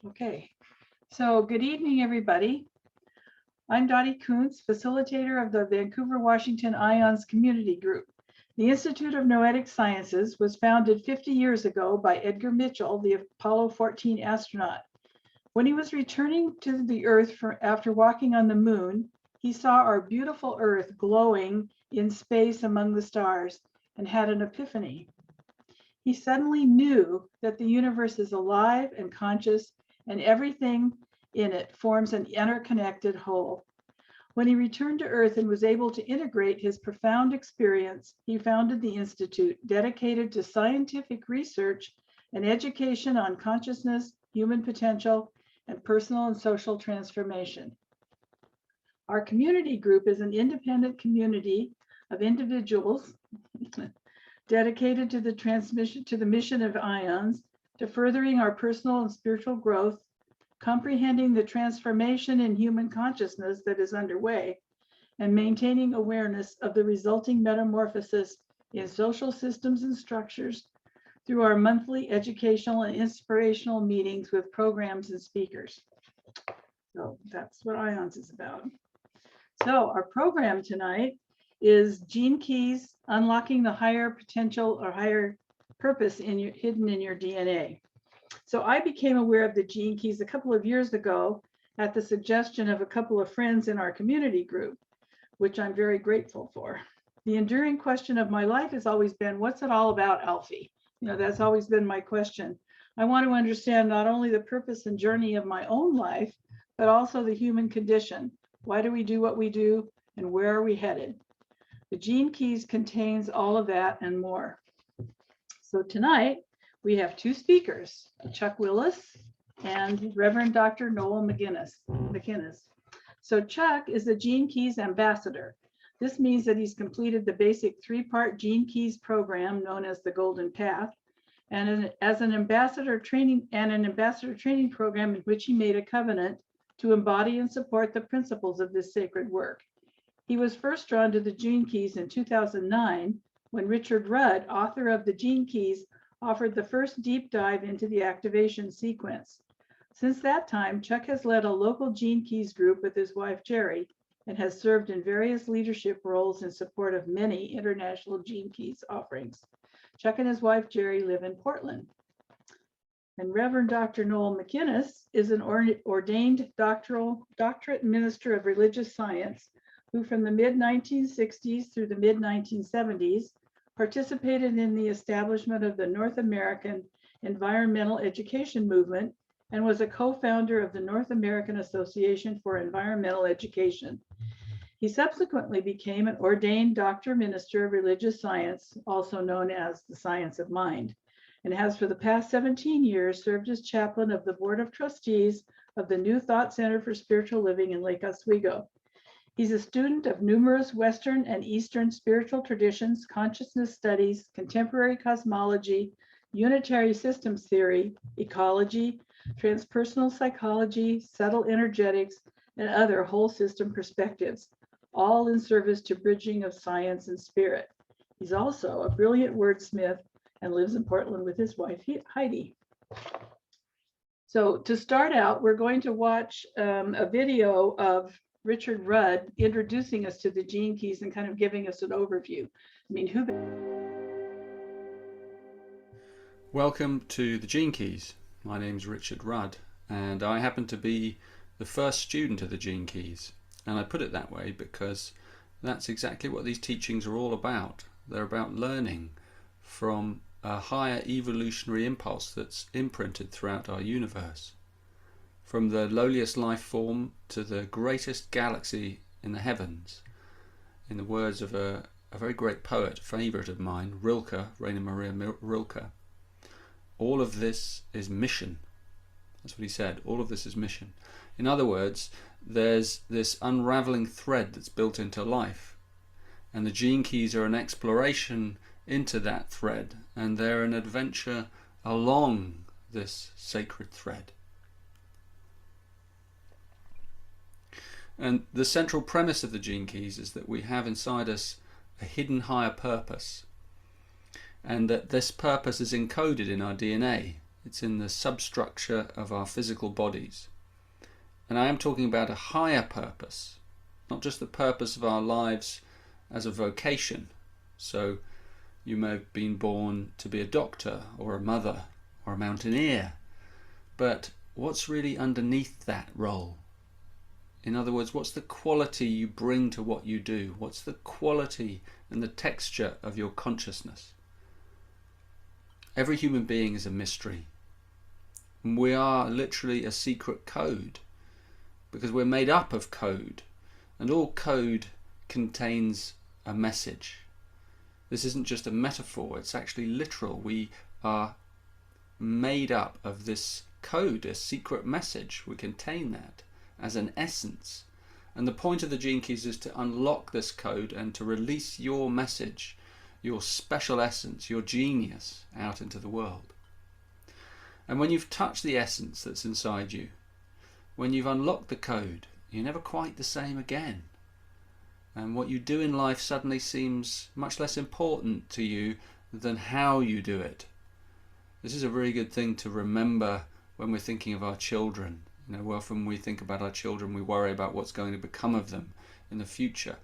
Okay, so good evening, everybody. I'm Dottie Kuntz, facilitator of the Vancouver, Washington IONS Community Group. The Institute of Noetic Sciences was founded 50 years ago by Edgar Mitchell, the Apollo 14 astronaut. When he was returning to the Earth after walking on the moon, he saw our beautiful Earth glowing in space among the stars and had an epiphany. He suddenly knew that the universe is alive and conscious, and everything in it forms an interconnected whole. When he returned to Earth and was able to integrate his profound experience, he founded the Institute, dedicated to scientific research and education on consciousness, human potential, and personal and social transformation. Our community group is an independent community of individuals dedicated to the mission of IONS, to furthering our personal and spiritual growth, comprehending the transformation in human consciousness that is underway, and maintaining awareness of the resulting metamorphosis in social systems and structures through our monthly educational and inspirational meetings with programs and speakers. So that's what IONS is about. So our program tonight is Gene Keys, Unlocking the Higher Potential or Higher Purpose hidden in your DNA. So I became aware of the gene keys a couple of years ago at the suggestion of a couple of friends in our community group, which I'm very grateful for. The enduring question of my life has always been, what's it all about, Alfie? That's always been my question. I want to understand not only the purpose and journey of my own life, but also the human condition. Why do we do what we do, and where are we headed? The Gene Keys contains all of that and more. So tonight, we have two speakers, Chuck Willis and Rev Dr Noel McInnis. So Chuck is the Gene Keys ambassador. This means that he's completed the basic three-part Gene Keys program known as the Golden Path, and as an ambassador training program in which he made a covenant to embody and support the principles of this sacred work. He was first drawn to the Gene Keys in 2009 when Richard Rudd, author of the Gene Keys, offered the first deep dive into the activation sequence. Since that time, Chuck has led a local Gene Keys group with his wife, Jerry, and has served in various leadership roles in support of many international Gene Keys offerings. Chuck and his wife, Jerry, live in Portland. And Rev Dr Noel McInnis is an ordained doctorate minister of religious science who from the mid-1960s through the mid-1970s participated in the establishment of the North American Environmental Education Movement and was a co-founder of the North American Association for Environmental Education. He subsequently became an ordained doctor minister of religious science, also known as the science of mind, and has for the past 17 years served as chaplain of the Board of Trustees of the New Thought Center for Spiritual Living in Lake Oswego. He's a student of numerous Western and Eastern spiritual traditions, consciousness studies, contemporary cosmology, unitary systems theory, ecology, transpersonal psychology, subtle energetics, and other whole system perspectives, all in service to bridging of science and spirit. He's also a brilliant wordsmith and lives in Portland with his wife, Heidi. So to start out, we're going to watch a video of Richard Rudd introducing us to the Gene Keys and kind of giving us an overview. Welcome to the Gene Keys. My name's Richard Rudd, and I happen to be the first student of the Gene Keys. And I put it that way because that's exactly what these teachings are all about. They're about learning from a higher evolutionary impulse that's imprinted throughout our universe. From the lowliest life form to the greatest galaxy in the heavens. In the words of a very great poet, favourite of mine, Rilke, Rainer Maria Rilke, all of this is mission. That's what he said, all of this is mission. In other words, there's this unravelling thread that's built into life. And the Gene Keys are an exploration into that thread, and they're an adventure along this sacred thread. And the central premise of the Gene Keys is that we have inside us a hidden higher purpose, and that this purpose is encoded in our DNA. It's in the substructure of our physical bodies. And I am talking about a higher purpose, not just the purpose of our lives as a vocation. So you may have been born to be a doctor or a mother or a mountaineer, but what's really underneath that role? In other words, what's the quality you bring to what you do? What's the quality and the texture of your consciousness? Every human being is a mystery. We are literally a secret code, because we're made up of code, and all code contains a message. This isn't just a metaphor, it's actually literal. We are made up of this code, a secret message. We contain that as an essence. And the point of the Gene Keys is to unlock this code and to release your message, your special essence, your genius out into the world. And when you've touched the essence that's inside you, when you've unlocked the code, you're never quite the same again. And what you do in life suddenly seems much less important to you than how you do it. This is a very good thing to remember when we're thinking of our children. You know, often when we think about our children, we worry about what's going to become of them in the future.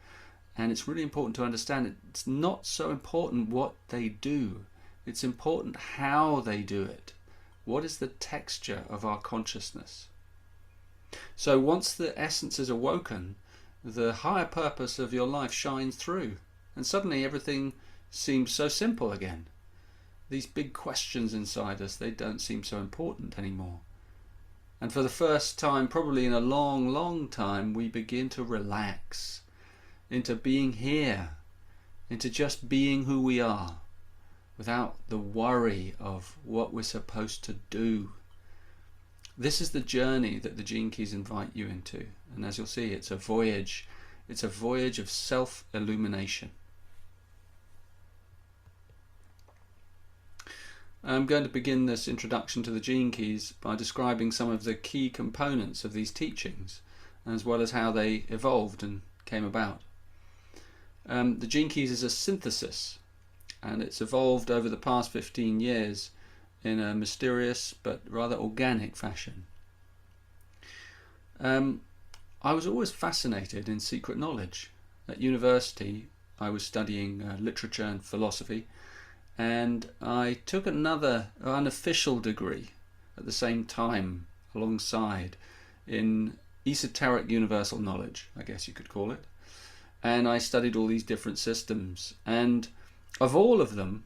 And it's really important to understand it's not so important what they do. It's important how they do it. What is the texture of our consciousness? So once the essence is awoken, the higher purpose of your life shines through, and suddenly everything seems so simple again. These big questions inside us, they don't seem so important anymore. And for the first time, probably in a long, long time, we begin to relax into being here, into just being who we are, without the worry of what we're supposed to do. This is the journey that the Gene Keys invite you into. And as you'll see, it's a voyage. It's a voyage of self-illumination. I'm going to begin this introduction to the Gene Keys by describing some of the key components of these teachings, as well as how they evolved and came about. The Gene Keys is a synthesis, and it's evolved over the past 15 years in a mysterious but rather organic fashion. I was always fascinated in secret knowledge. At university, I was studying literature and philosophy, and I took another unofficial degree at the same time alongside in esoteric universal knowledge, I guess you could call it. And I studied all these different systems, and of all of them,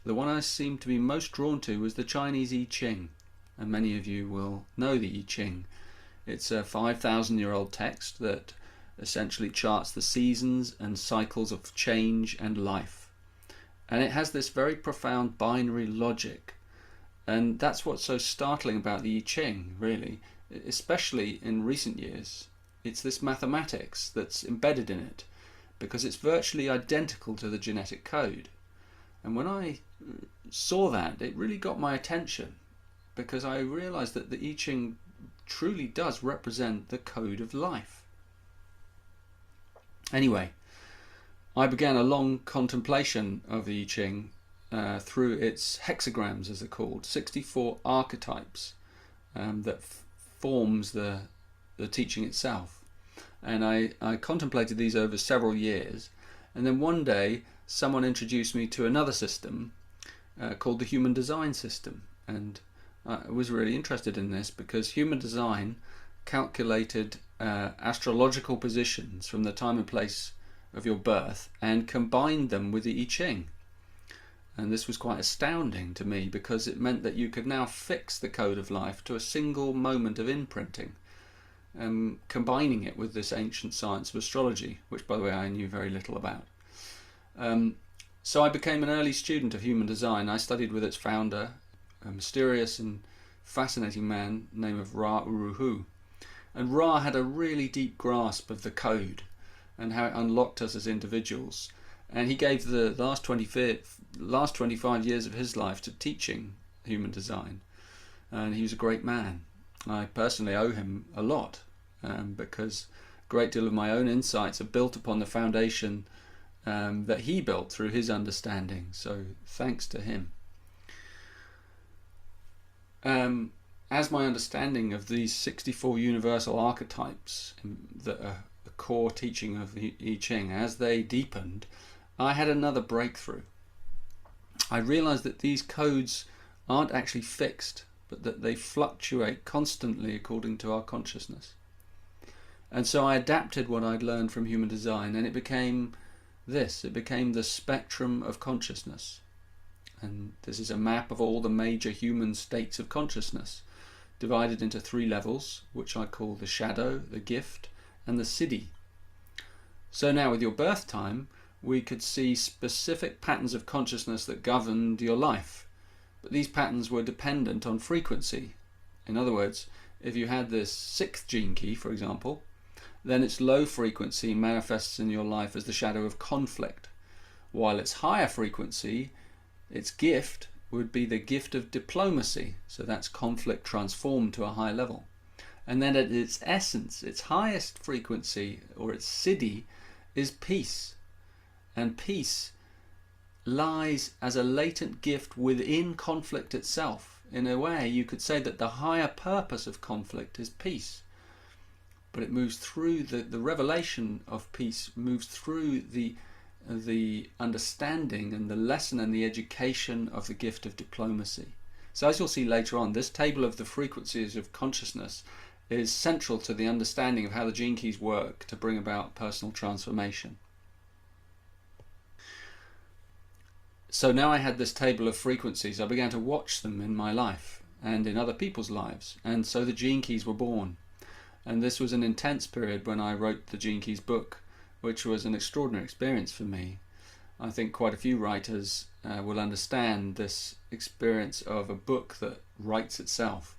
the one I seemed to be most drawn to was the Chinese I Ching, and many of you will know the I Ching. It's a 5,000-year-old text that essentially charts the seasons and cycles of change and life. And it has this very profound binary logic. And that's what's so startling about the I Ching, really, especially in recent years. It's this mathematics that's embedded in it, because it's virtually identical to the genetic code. And when I saw that, it really got my attention, because I realized that the I Ching truly does represent the code of life. Anyway, I began a long contemplation of the I Ching through its hexagrams, as they're called, 64 archetypes that forms the teaching itself. And I contemplated these over several years, and then one day someone introduced me to another system called the human design system, and I was really interested in this because human design calculated astrological positions from the time and place of your birth and combined them with the I Ching. And this was quite astounding to me, because it meant that you could now fix the code of life to a single moment of imprinting, combining it with this ancient science of astrology, which, by the way, I knew very little about. So I became an early student of human design. I studied with its founder, a mysterious and fascinating man named of Ra Uruhu. And Ra had a really deep grasp of the code and how it unlocked us as individuals. And he gave the last 25 years of his life to teaching human design. And he was a great man. I personally owe him a lot, because a great deal of my own insights are built upon the foundation that he built through his understanding. So thanks to him. as my understanding of these 64 universal archetypes that are the core teaching of the I Ching, as they deepened, I had another breakthrough. I realized that these codes aren't actually fixed, but that they fluctuate constantly according to our consciousness. And so I adapted what I'd learned from human design, and it became this. It became the spectrum of consciousness. And this is a map of all the major human states of consciousness, divided into 3 levels, which I call the shadow, the gift, and the siddhi. So now with your birth time, we could see specific patterns of consciousness that governed your life. But these patterns were dependent on frequency. In other words, if you had this 6th gene key, for example, then its low frequency manifests in your life as the shadow of conflict, while its higher frequency, its gift, would be the gift of diplomacy. So that's conflict transformed to a high level. And then at its essence, its highest frequency, or its siddhi, is peace. And peace lies as a latent gift within conflict itself. In a way, you could say that the higher purpose of conflict is peace. But it moves through the revelation of peace, moves through the understanding and the lesson and the education of the gift of diplomacy. So as you'll see later on, this table of the frequencies of consciousness is central to the understanding of how the gene keys work to bring about personal transformation. So now I had this table of frequencies, I began to watch them in my life and in other people's lives, and so the gene keys were born. And this was an intense period when I wrote the Gene Keys book, which was an extraordinary experience for me. I think quite a few writers will understand this experience of a book that writes itself.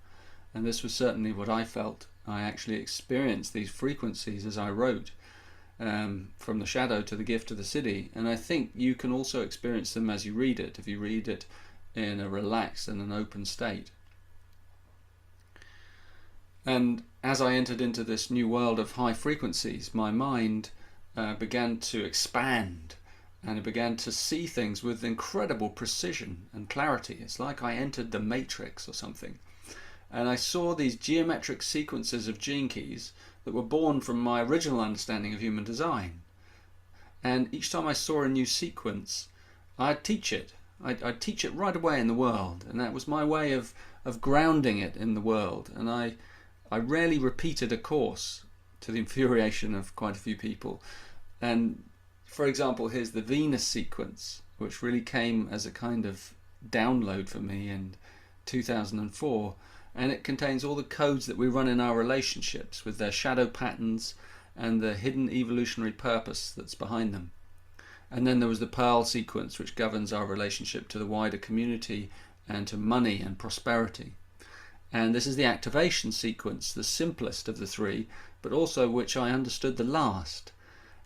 And this was certainly what I felt. I actually experienced these frequencies as I wrote, from the shadow to the gift to the siddhi. And I think you can also experience them as you read it, if you read it in a relaxed and an open state. And as I entered into this new world of high frequencies, my mind began to expand, and I began to see things with incredible precision and clarity. It's like I entered the Matrix or something. And I saw these geometric sequences of gene keys that were born from my original understanding of human design. And each time I saw a new sequence, I'd teach it. I'd teach it right away in the world. And that was my way of grounding it in the world. And I rarely repeated a course, to the infuriation of quite a few people. And for example, here's the Venus sequence, which really came as a kind of download for me in 2004. And it contains all the codes that we run in our relationships, with their shadow patterns and the hidden evolutionary purpose that's behind them. And then there was the Pearl sequence, which governs our relationship to the wider community and to money and prosperity. And this is the activation sequence, the simplest of the 3, but also which I understood the last.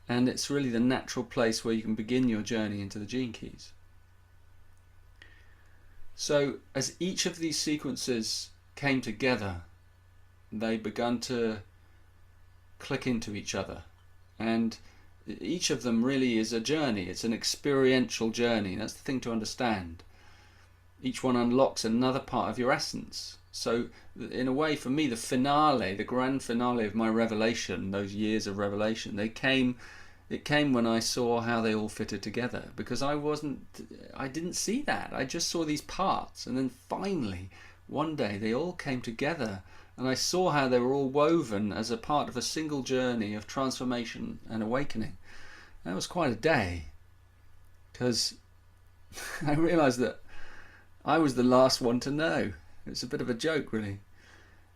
And it's really the natural place where you can begin your journey into the gene keys. So as each of these sequences came together, they began to click into each other. And each of them really is a journey. It's an experiential journey. That's the thing to understand. Each one unlocks another part of your essence. So in a way, for me, the finale, the grand finale of my revelation, those years of revelation, it came when I saw how they all fitted together, because I didn't see that. I just saw these parts, and then finally one day they all came together, and I saw how they were all woven as a part of a single journey of transformation and awakening. That was quite a day, because I realized that I was the last one to know. It's a bit of a joke, really.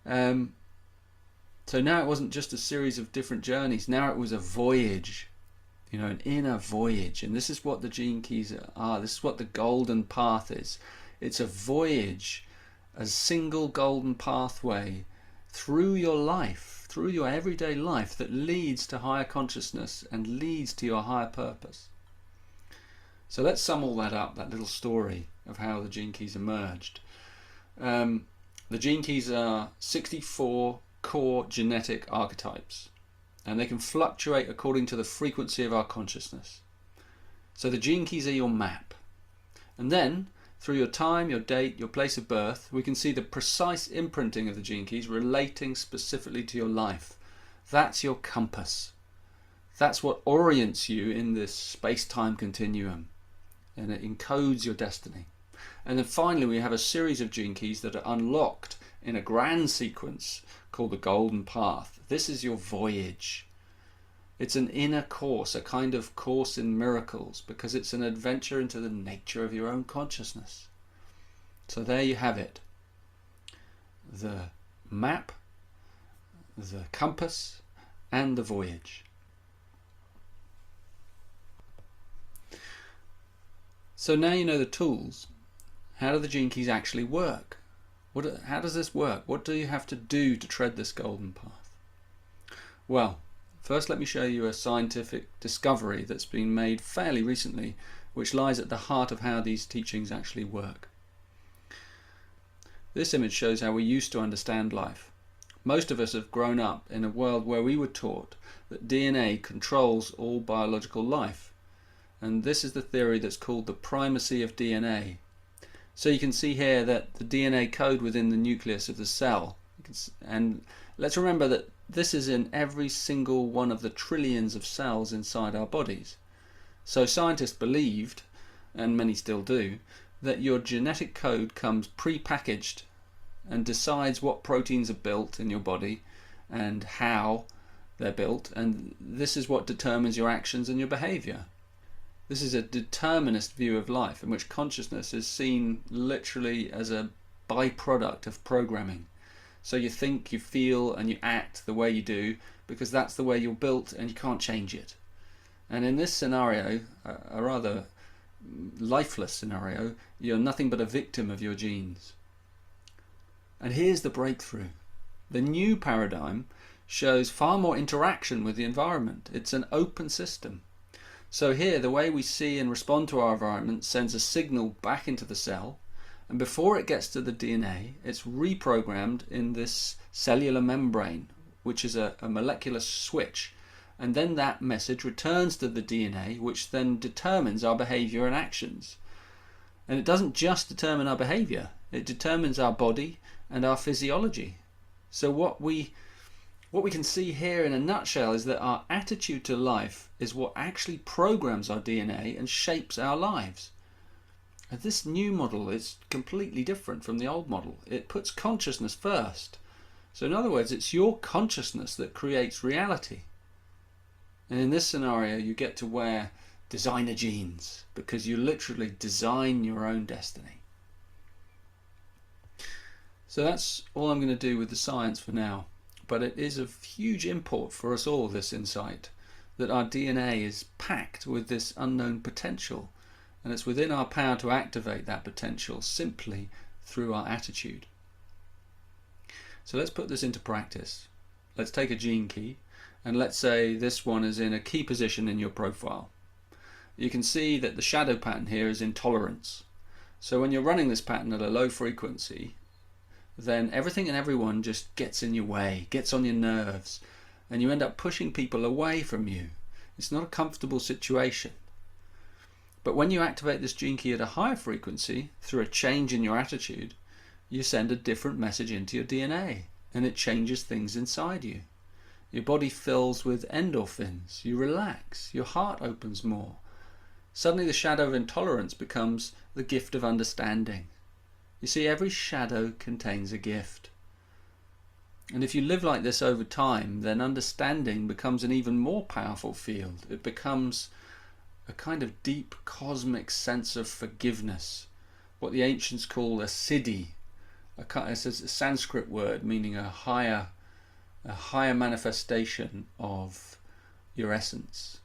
So now it wasn't just a series of different journeys. Now it was a voyage, an inner voyage. And this is what the gene keys are. This is what the golden path is. It's a voyage, a single golden pathway through your life, through your everyday life, that leads to higher consciousness and leads to your higher purpose. So let's sum all that up, that little story of how the gene keys emerged. The gene keys are 64 core genetic archetypes, and they can fluctuate according to the frequency of our consciousness. So the gene keys are your map. And then Through your time, your date, your place of birth, we can see the precise imprinting of the gene keys relating specifically to your life. That's your compass. That's what orients you in this space-time continuum, and it encodes your destiny. And then finally we have a series of gene keys that are unlocked in a grand sequence called the Golden Path. This is your voyage. It's an inner course, a kind of course in miracles, because it's an adventure into the nature of your own consciousness. So there you have it. The map, the compass, and the voyage. So now you know the tools. How do the gene keys actually work? How does this work? What do you have to do to tread this golden path? Well, first let me show you a scientific discovery that's been made fairly recently, which lies at the heart of how these teachings actually work. This image shows how we used to understand life. Most of us have grown up in a world where we were taught that DNA controls all biological life. And this is the theory that's called the primacy of DNA. So you can see here that the DNA code within the nucleus of the cell, and let's remember that this is in every single one of the trillions of cells inside our bodies. So scientists believed, and many still do, that your genetic code comes pre-packaged and decides what proteins are built in your body and how they're built, and this is what determines your actions and your behavior. This is a determinist view of life in which consciousness is seen literally as a byproduct of programming. So you think, you feel, and you act the way you do because that's the way you're built and you can't change it. And in this scenario, a rather lifeless scenario, you're nothing but a victim of your genes. And here's the breakthrough. The new paradigm shows far more interaction with the environment. It's an open system. So here, the way we see and respond to our environment sends a signal back into the cell, and before it gets to the DNA, it's reprogrammed in this cellular membrane, which is a molecular switch, and then that message returns to the DNA, which then determines our behavior and actions. And it doesn't just determine our behavior, it determines our body and our physiology. So what we can see here in a nutshell is that our attitude to life is what actually programs our DNA and shapes our lives. And this new model is completely different from the old model. It puts consciousness first. So in other words, it's your consciousness that creates reality. And in this scenario, you get to wear designer jeans because you literally design your own destiny. So that's all I'm going to do with the science for now. But it is of huge import for us all, this insight, that our DNA is packed with this unknown potential, and it's within our power to activate that potential simply through our attitude. So let's put this into practice. Let's take a gene key, and let's say this one is in a key position in your profile. You can see that the shadow pattern here is intolerance. So when you're running this pattern at a low frequency, then everything and everyone just gets in your way, gets on your nerves, and you end up pushing people away from you. It's not a comfortable situation. But when you activate this gene key at a higher frequency, through a change in your attitude, you send a different message into your DNA, and it changes things inside you. Your body fills with endorphins, you relax, your heart opens more. Suddenly the shadow of intolerance becomes the gift of understanding. You see, every shadow contains a gift. And if you live like this over time, then understanding becomes an even more powerful field. It becomes a kind of deep cosmic sense of forgiveness, what the ancients call a siddhi. It's a Sanskrit word meaning a higher manifestation of your essence,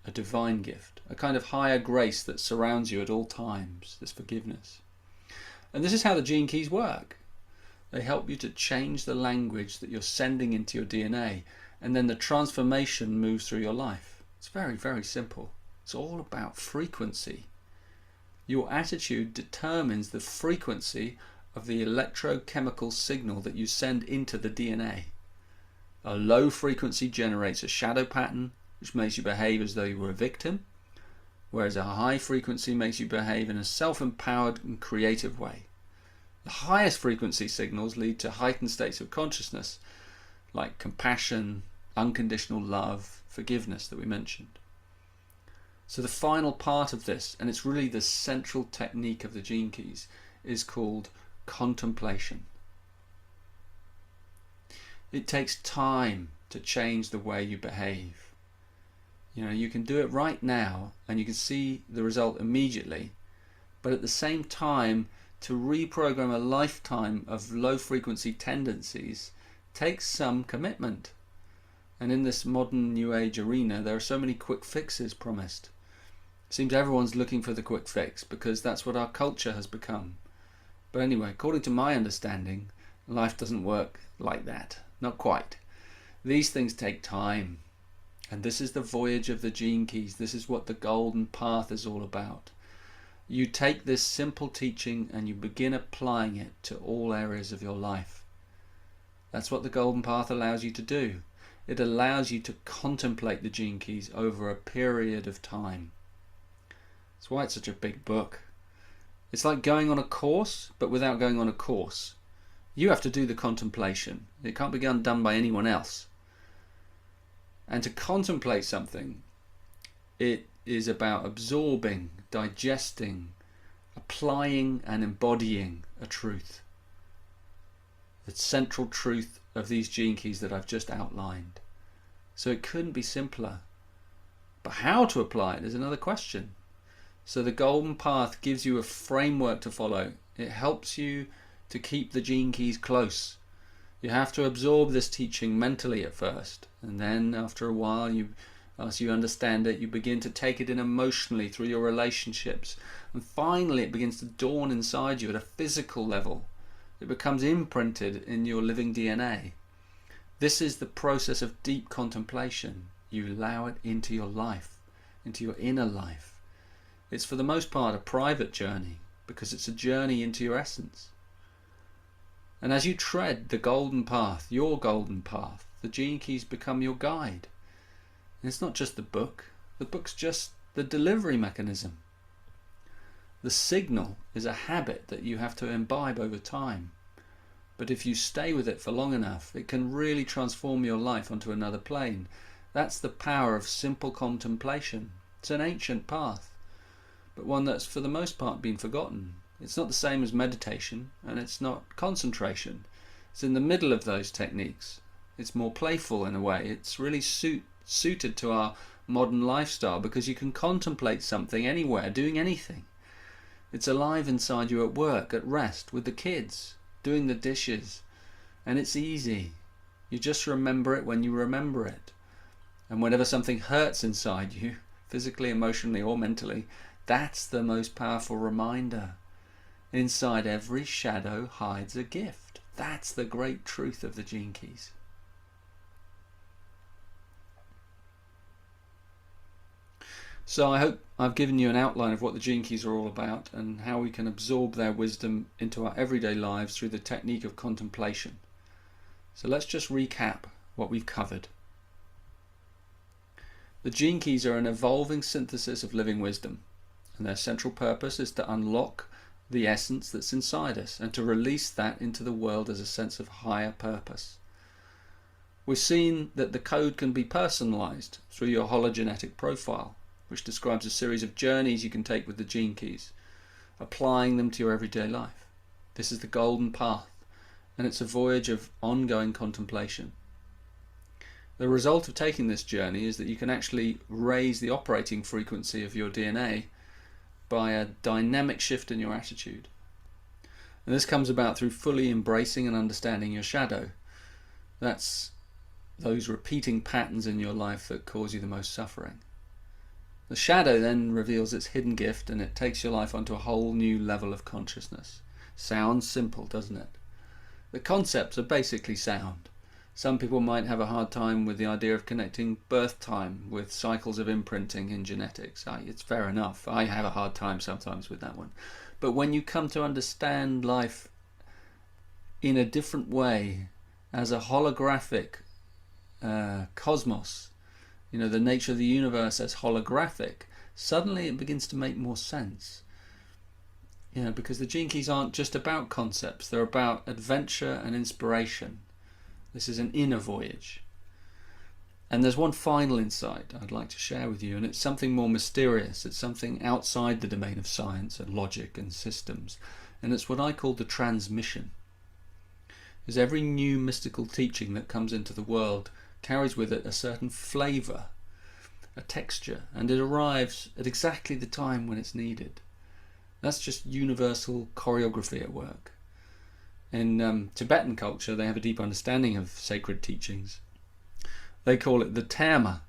a divine gift, a kind of higher grace that surrounds you at all times, this forgiveness. And this is how the gene keys work. They help you to change the language that you're sending into your DNA, and then the transformation moves through your life. It's very, very simple. It's all about frequency. Your attitude determines the frequency of the electrochemical signal that you send into the DNA. A low frequency generates a shadow pattern, which makes you behave as though you were a victim. whereas a high frequency makes you behave in a self-empowered and creative way. The highest frequency signals lead to heightened states of consciousness, like compassion, unconditional love, forgiveness that we mentioned. So the final part of this, and it's really the central technique of the Gene Keys, is called contemplation. It takes time to change the way you behave. You can do it right now and you can see the result immediately, but at the same time, to reprogram a lifetime of low frequency tendencies takes some commitment. And in this modern New Age arena, there are so many quick fixes promised. It seems everyone's looking for the quick fix because that's what our culture has become. But anyway, according to my understanding, life doesn't work like that. Not quite. These things take time. And this is the voyage of the Gene Keys. This is what the Golden Path is all about. You take this simple teaching and you begin applying it to all areas of your life. That's what the Golden Path allows you to do. It allows you to contemplate the Gene Keys over a period of time. That's why it's such a big book. It's like going on a course, but without going on a course. You have to do the contemplation. It can't be done by anyone else. And to contemplate something, it is about absorbing, digesting, applying and embodying a truth. The central truth of these Gene Keys that I've just outlined. So it couldn't be simpler. But how to apply it is another question. So the Golden Path gives you a framework to follow. It helps you to keep the Gene Keys close. You have to absorb this teaching mentally at first, and then after a while, as you understand it, you begin to take it in emotionally through your relationships, and finally it begins to dawn inside you at a physical level. It becomes imprinted in your living DNA. This is the process of deep contemplation. You allow it into your life, into your inner life. It's for the most part a private journey, because it's a journey into your essence. And as you tread the golden path, your golden path, the Gene Keys become your guide. And it's not just the book's just the delivery mechanism. The signal is a habit that you have to imbibe over time. But if you stay with it for long enough, it can really transform your life onto another plane. That's the power of simple contemplation. It's an ancient path, but one that's for the most part been forgotten. It's not the same as meditation, and it's not concentration. It's in the middle of those techniques. It's more playful in a way. It's really suited to our modern lifestyle because you can contemplate something anywhere, doing anything. It's alive inside you at work, at rest, with the kids, doing the dishes. And it's easy. You just remember it when you remember it. And whenever something hurts inside you, physically, emotionally, or mentally, that's the most powerful reminder. Inside every shadow hides a gift. That's the great truth of the Gene Keys. So I hope I've given you an outline of what the Gene Keys are all about and how we can absorb their wisdom into our everyday lives through the technique of contemplation. So let's just recap what we've covered. The Gene Keys are an evolving synthesis of living wisdom, and their central purpose is to unlock the essence that's inside us and to release that into the world as a sense of higher purpose. We've seen that the code can be personalized through your hologenetic profile, which describes a series of journeys you can take with the Gene Keys, applying them to your everyday life. This is the Golden Path, and it's a voyage of ongoing contemplation. The result of taking this journey is that you can actually raise the operating frequency of your DNA by a dynamic shift in your attitude. And this comes about through fully embracing and understanding your shadow. That's those repeating patterns in your life that cause you the most suffering. The shadow then reveals its hidden gift, and it takes your life onto a whole new level of consciousness. Sounds simple, doesn't it? The concepts are basically sound. Some people might have a hard time with the idea of connecting birth time with cycles of imprinting in genetics. It's fair enough. I have a hard time sometimes with that one. But when you come to understand life in a different way, as a holographic cosmos, the nature of the universe as holographic, suddenly it begins to make more sense. Because the Gene Keys aren't just about concepts, they're about adventure and inspiration. This is an inner voyage. And there's one final insight I'd like to share with you, and it's something more mysterious. It's something outside the domain of science and logic and systems, and it's what I call the transmission. As every new mystical teaching that comes into the world carries with it a certain flavour, a texture, and it arrives at exactly the time when it's needed. That's just universal choreography at work. In Tibetan culture, they have a deep understanding of sacred teachings. They call it the terma,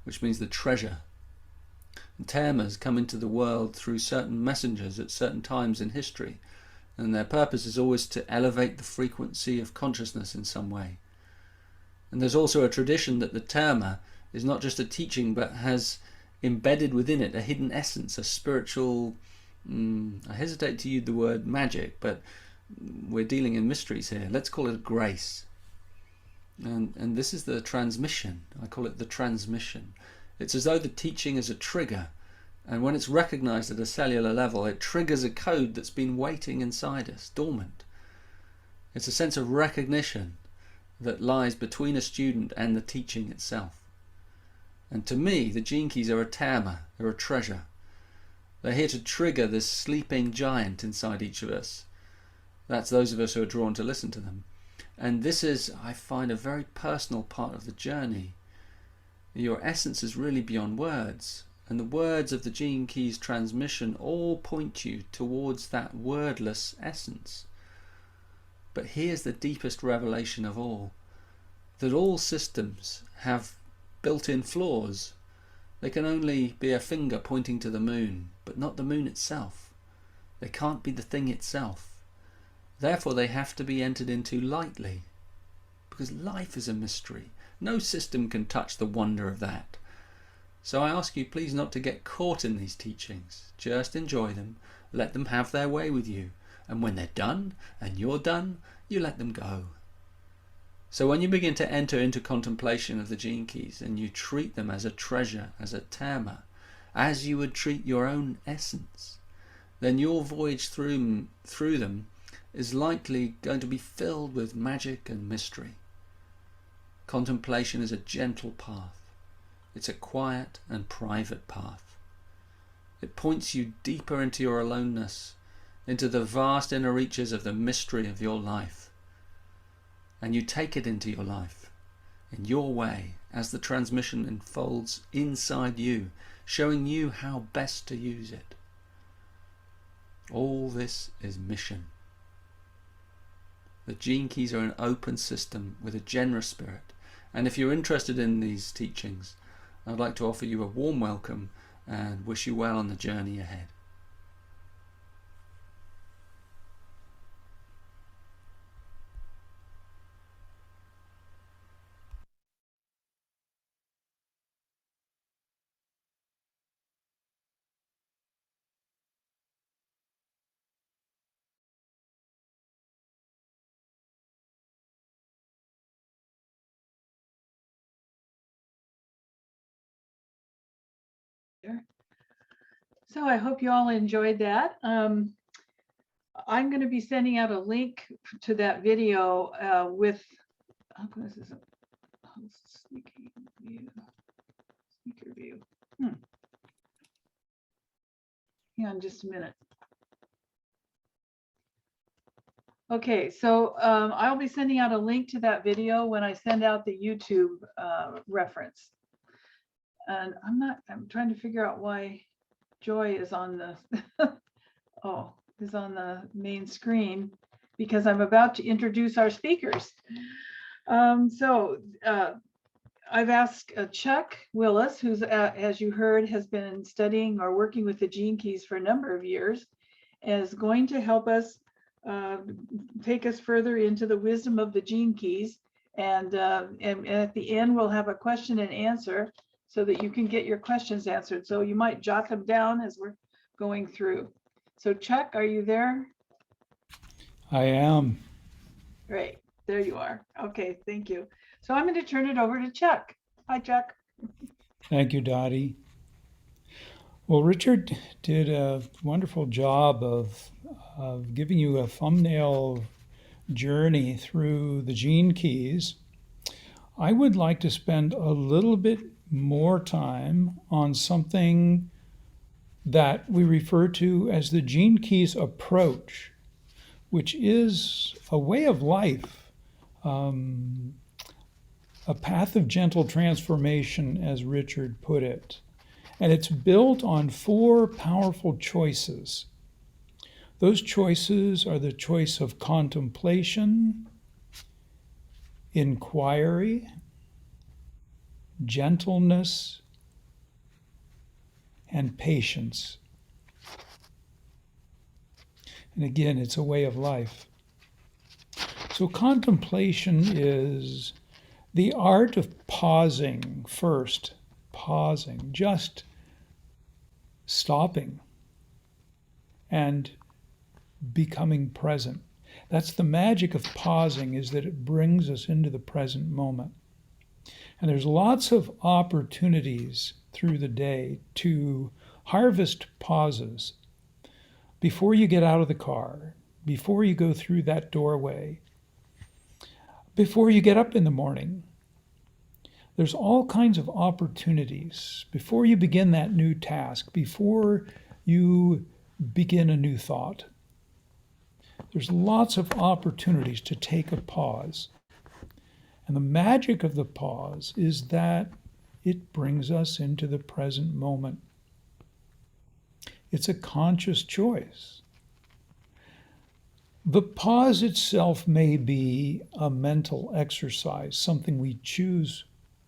which means the treasure. And termas come into the world through certain messengers at certain times in history, and their purpose is always to elevate the frequency of consciousness in some way. And there's also a tradition that the terma is not just a teaching, but has embedded within it a hidden essence, a spiritual, I hesitate to use the word magic, but we're dealing in mysteries here. Let's call it a grace. And this is the transmission. I call it the transmission. It's as though the teaching is a trigger, and when it's recognized at a cellular level, it triggers a code that's been waiting inside us, dormant. It's a sense of recognition that lies between a student and the teaching itself. And to me, the Gene Keys are a terma, they're a treasure. They're here to trigger this sleeping giant inside each of us. That's those of us who are drawn to listen to them. And this is, I find, a very personal part of the journey. Your essence is really beyond words, and the words of the Gene Keys transmission all point you towards that wordless essence. But here's the deepest revelation of all, that all systems have built-in flaws. They can only be a finger pointing to the moon, but not the moon itself. They can't be the thing itself. Therefore they have to be entered into lightly, because life is a mystery. No system can touch the wonder of that. So I ask you please not to get caught in these teachings. Just enjoy them, let them have their way with you, and when they're done, and you're done, you let them go. So when you begin to enter into contemplation of the Gene Keys, and you treat them as a treasure, as a terma, as you would treat your own essence, then your voyage through them is likely going to be filled with magic and mystery. Contemplation is a gentle path. It's a quiet and private path. It points you deeper into your aloneness, into the vast inner reaches of the mystery of your life. And you take it into your life, in your way, as the transmission unfolds inside you, showing you how best to use it. All this is mission. The Gene Keys are an open system with a generous spirit, and if you're interested in these teachings, I'd like to offer you a warm welcome and wish you well on the journey ahead. So I hope you all enjoyed that. I'm going to be sending out a link to that video with this is a speaker view. Hang on just a minute. Okay, so I'll be sending out a link to that video when I send out the YouTube reference. And I'm trying to figure out why Joy is on the is on the main screen, because I'm about to introduce our speakers. I've asked Chuck Willis, who's as you heard has been studying or working with the Gene Keys for a number of years, is going to help us take us further into the wisdom of the Gene Keys, and at the end we'll have a question and answer so that you can get your questions answered. So you might jot them down as we're going through. So Chuck, are you there? I am. Great, there you are. Okay, thank you. So I'm going to turn it over to Chuck. Hi, Chuck. Thank you, Dottie. Well, Richard did a wonderful job of giving you a thumbnail journey through the gene keys. I would like to spend a little bit more time on something that we refer to as the gene keys approach, which is a way of life, a path of gentle transformation, as Richard put it. And it's built on 4 powerful choices. Those choices are the choice of contemplation, inquiry, gentleness, and patience. And again, it's a way of life. So contemplation is the art of pausing first, just stopping and becoming present. That's the magic of pausing, is that it brings us into the present moment. And there's lots of opportunities through the day to harvest pauses. Before you get out of the car, before you go through that doorway, before you get up in the morning, there's all kinds of opportunities. Before you begin that new task, before you begin a new thought, there's lots of opportunities to take a pause. And the magic of the pause is that it brings us into the present moment. It's a conscious choice. The pause itself may be a mental exercise, something we choose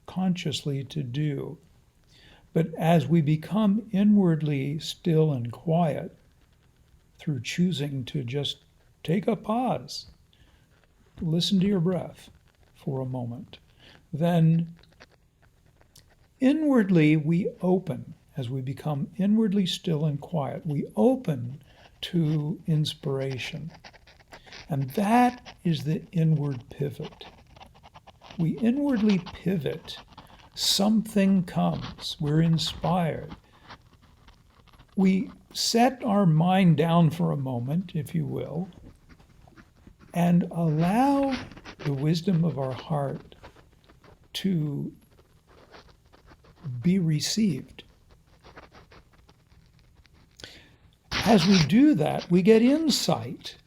consciously to do. But as we become inwardly still and quiet through choosing to just take a pause, listen to your breath for a moment, then inwardly we open. As we become inwardly still and quiet, we open to inspiration. And that is the inward pivot. We inwardly pivot. Something comes. We're inspired. We set our mind down for a moment, if you will, and allow the wisdom of our heart to be received. As we do that, we get insight.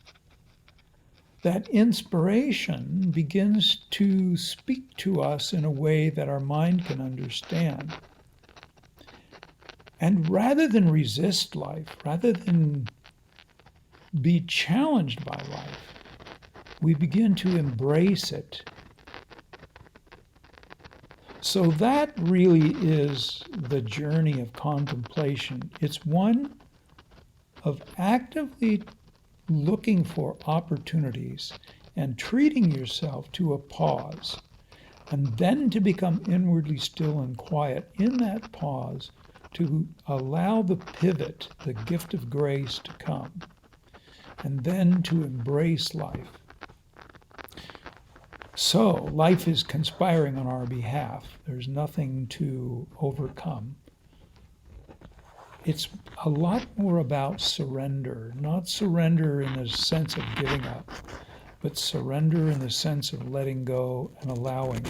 That inspiration begins to speak to us in a way that our mind can understand. And rather than resist life, rather than be challenged by life, we begin to embrace it. So that really is the journey of contemplation. It's one of actively looking for opportunities and treating yourself to a pause, and then to become inwardly still and quiet in that pause, to allow the pivot, the gift of grace to come, and then to embrace life. So life is conspiring on our behalf. There's nothing to overcome. It's a lot more about surrender, not surrender in the sense of giving up, but surrender in the sense of letting go and allowing.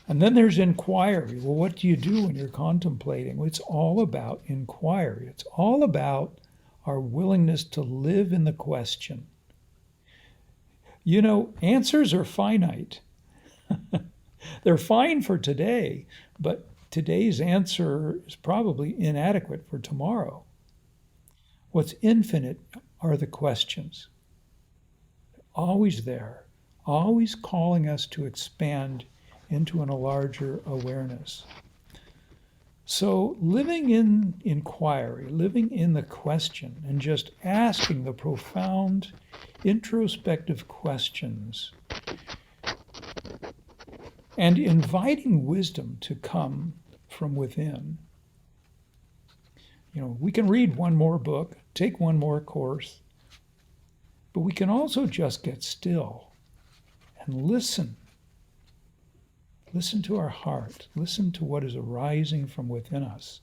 And then there's inquiry. Well, what do you do when you're contemplating? Well, it's all about inquiry. It's all about our willingness to live in the question. You know, answers are finite. They're fine for today, but today's answer is probably inadequate for tomorrow. What's infinite are the questions. Always there, always calling us to expand into a larger awareness. So living in inquiry, living in the question, and just asking the profound introspective questions, and inviting wisdom to come from within. You know, we can read one more book, take one more course, but we can also just get still and listen. Listen to our heart. Listen to what is arising from within us.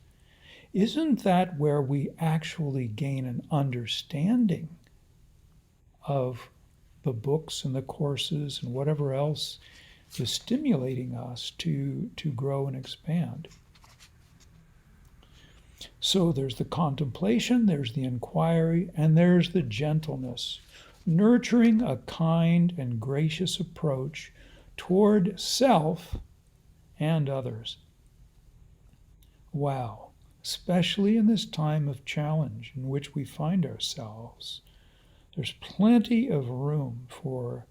isn't that where we actually gain an understanding of the books and the courses and whatever else is stimulating us to grow and expand? So there's the contemplation, there's the inquiry, and there's the gentleness, nurturing a kind and gracious approach toward self and others. Wow, especially in this time of challenge in which we find ourselves, there's plenty of room for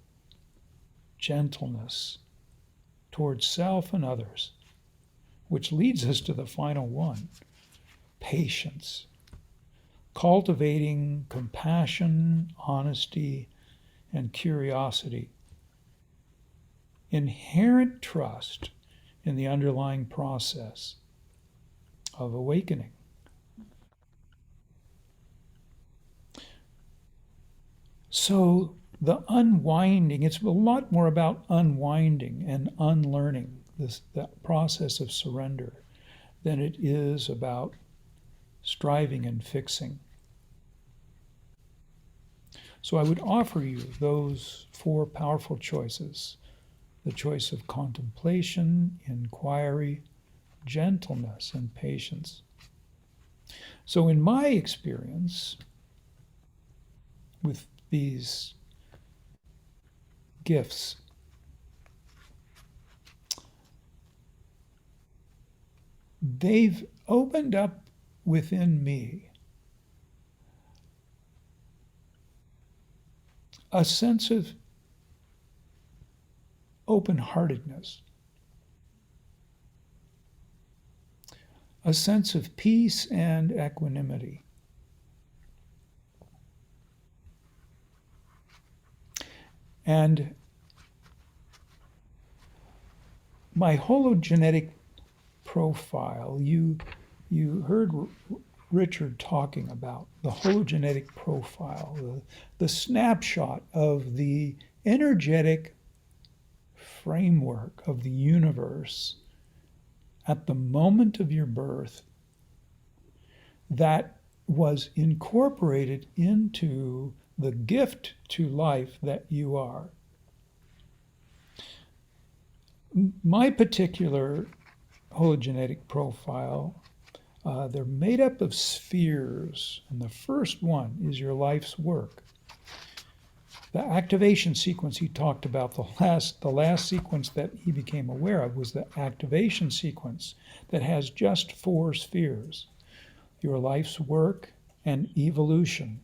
gentleness towards self and others, which leads us to the final one, patience. Cultivating compassion, honesty, and curiosity. Inherent trust in the underlying process of awakening. So the unwinding, it's a lot more about unwinding and unlearning that process of surrender than it is about striving and fixing. So I would offer you those 4 powerful choices: the choice of contemplation, inquiry, gentleness, and patience. So in my experience with these gifts, they've opened up within me a sense of open-heartedness, a sense of peace and equanimity. And my hologenetic profile, you heard Richard talking about the hologenetic profile, the snapshot of the energetic framework of the universe at the moment of your birth that was incorporated into the gift to life that you are. My particular hologenetic profile, they're made up of spheres, and the first one is your life's work. The activation sequence he talked about, the last sequence that he became aware of was the activation sequence that has just 4 spheres: your life's work and evolution.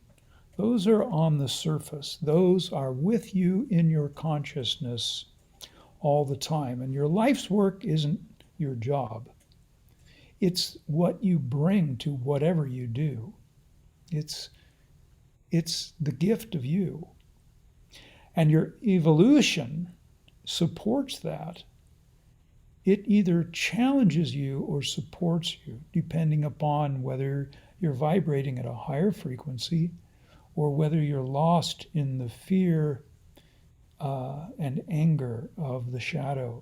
Those are on the surface. Those are with you in your consciousness all the time. And your life's work isn't your job. It's what you bring to whatever you do. It's the gift of you. And your evolution supports that. It either challenges you or supports you, depending upon whether you're vibrating at a higher frequency or whether you're lost in the fear and anger of the shadow.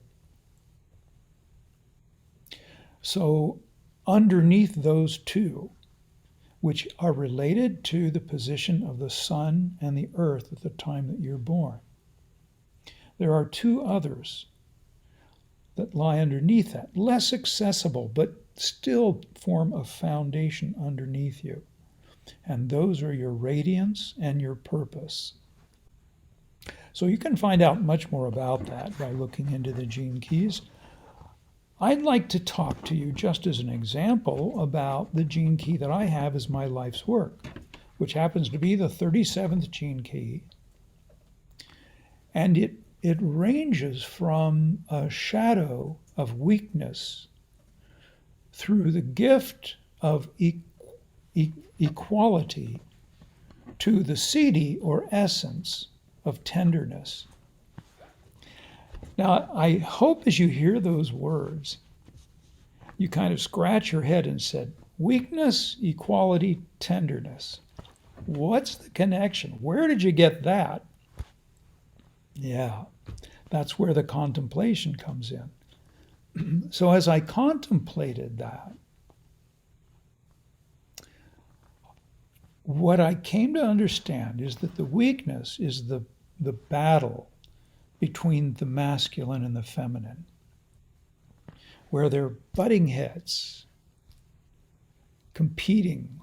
So underneath those 2, which are related to the position of the sun and the earth at the time that you're born, there are 2 others that lie underneath that, less accessible, but still form a foundation underneath you. And those are your radiance and your purpose. So you can find out much more about that by looking into the gene keys. I'd like to talk to you, just as an example, about the gene key that I have as my life's work, which happens to be the 37th gene key. And it ranges from a shadow of weakness through the gift of equality to the siddhi, or essence, of tenderness. Now, I hope as you hear those words, you kind of scratch your head and said, weakness, equality, tenderness. What's the connection? Where did you get that? Yeah, that's where the contemplation comes in. So as I contemplated that, what I came to understand is that the weakness is the battle between the masculine and the feminine, where they're butting heads, competing,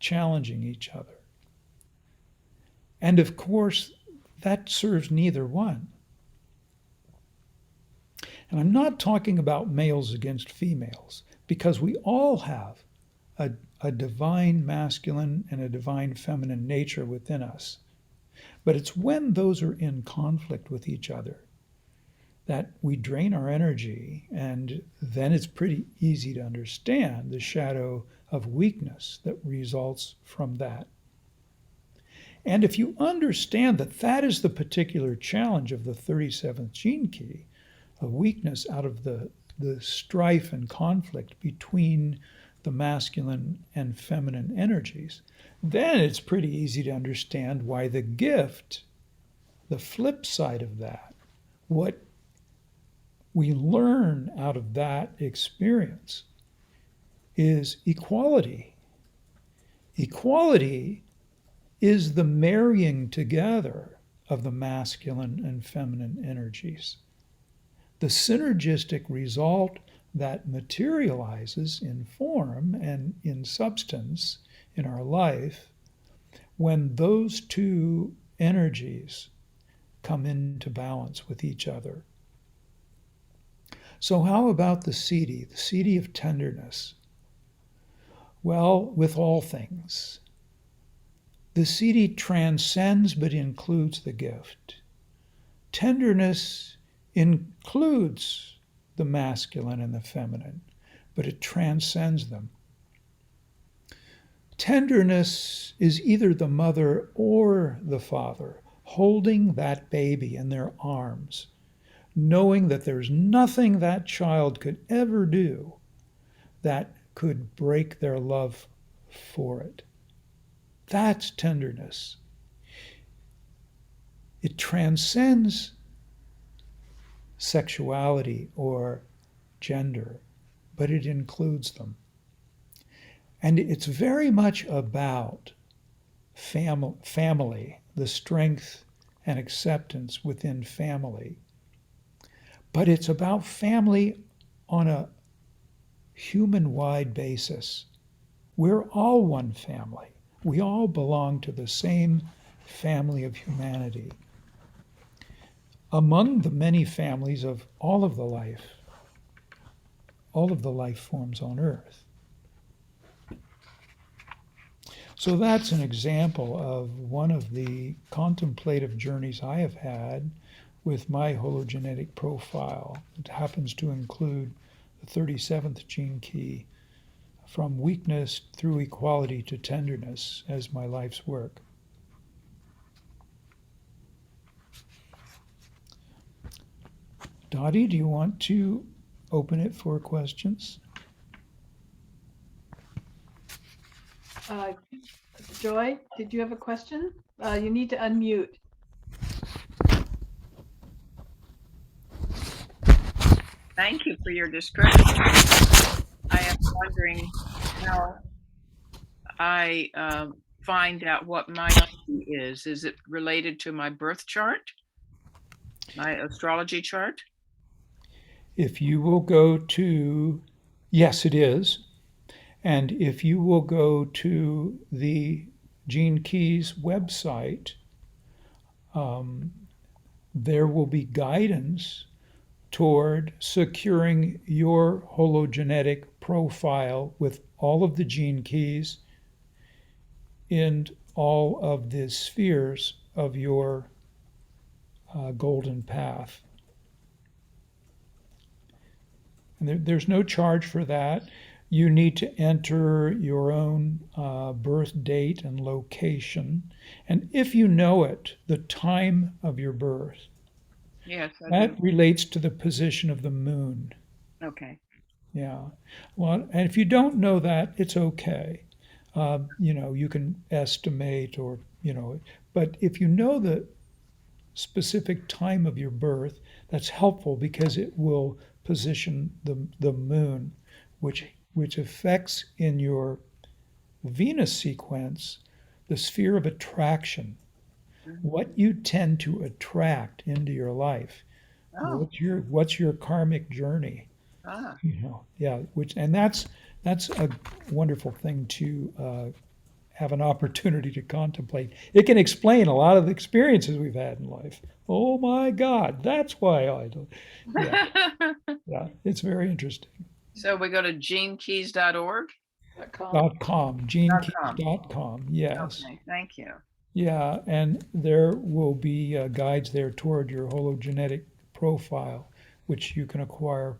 challenging each other. And of course, that serves neither one. And I'm not talking about males against females, because we all have a divine masculine and a divine feminine nature within us. But it's when those are in conflict with each other that we drain our energy, and then it's pretty easy to understand the shadow of weakness that results from that. And if you understand that that is the particular challenge of the 37th gene key, a weakness out of the strife and conflict between the masculine and feminine energies, then it's pretty easy to understand why the gift, the flip side of that, what we learn out of that experience, is equality. Equality is the marrying together of the masculine and feminine energies. The synergistic result that materializes in form and in substance in our life when those two energies come into balance with each other. So how about the siddhi of tenderness? Well, with all things, the siddhi transcends but includes the gift. Tenderness includes the masculine and the feminine, but it transcends them. Tenderness is either the mother or the father holding that baby in their arms, knowing that there's nothing that child could ever do that could break their love for it. That's tenderness. It transcends sexuality or gender, but it includes them. And it's very much about family, the strength and acceptance within family. But it's about family on a human-wide basis. We're all one family. We all belong to the same family of humanity. Among the many families of all of the life forms on Earth. So that's an example of one of the contemplative journeys I have had with my hologenetic profile. It happens to include the 37th gene key, from weakness through equality to tenderness, as my life's work. Dottie, do you want to open it for questions? Joy, did you have a question? You need to unmute. Thank you for your description. I am wondering how I find out what my key is. Is it related to my birth chart? My astrology chart? If you will go to, yes, it is. And if you will go to the Gene Keys website, there will be guidance toward securing your hologenetic profile with all of the gene keys in all of the spheres of your golden path. And there's no charge for that. You need to enter your own birth date and location. And if you know it, the time of your birth. Yes. That relates to the position of the moon. Okay. Yeah. Well, and if you don't know that, it's okay. You can estimate or, but if you know the specific time of your birth, that's helpful because it will position the moon, which affects in your Venus sequence the sphere of attraction, what you tend to attract into your life. Oh, What's your karmic journey? ah, Yeah, and that's a wonderful thing to have an opportunity to contemplate. It can explain a lot of the experiences we've had in life. Oh my God, that's why I do. Yeah, yeah, it's very interesting. so we go to genekeys.org. .com, genekeys.com, yes. Okay, thank you. Yeah, and there will be guides there toward your hologenetic profile, which you can acquire.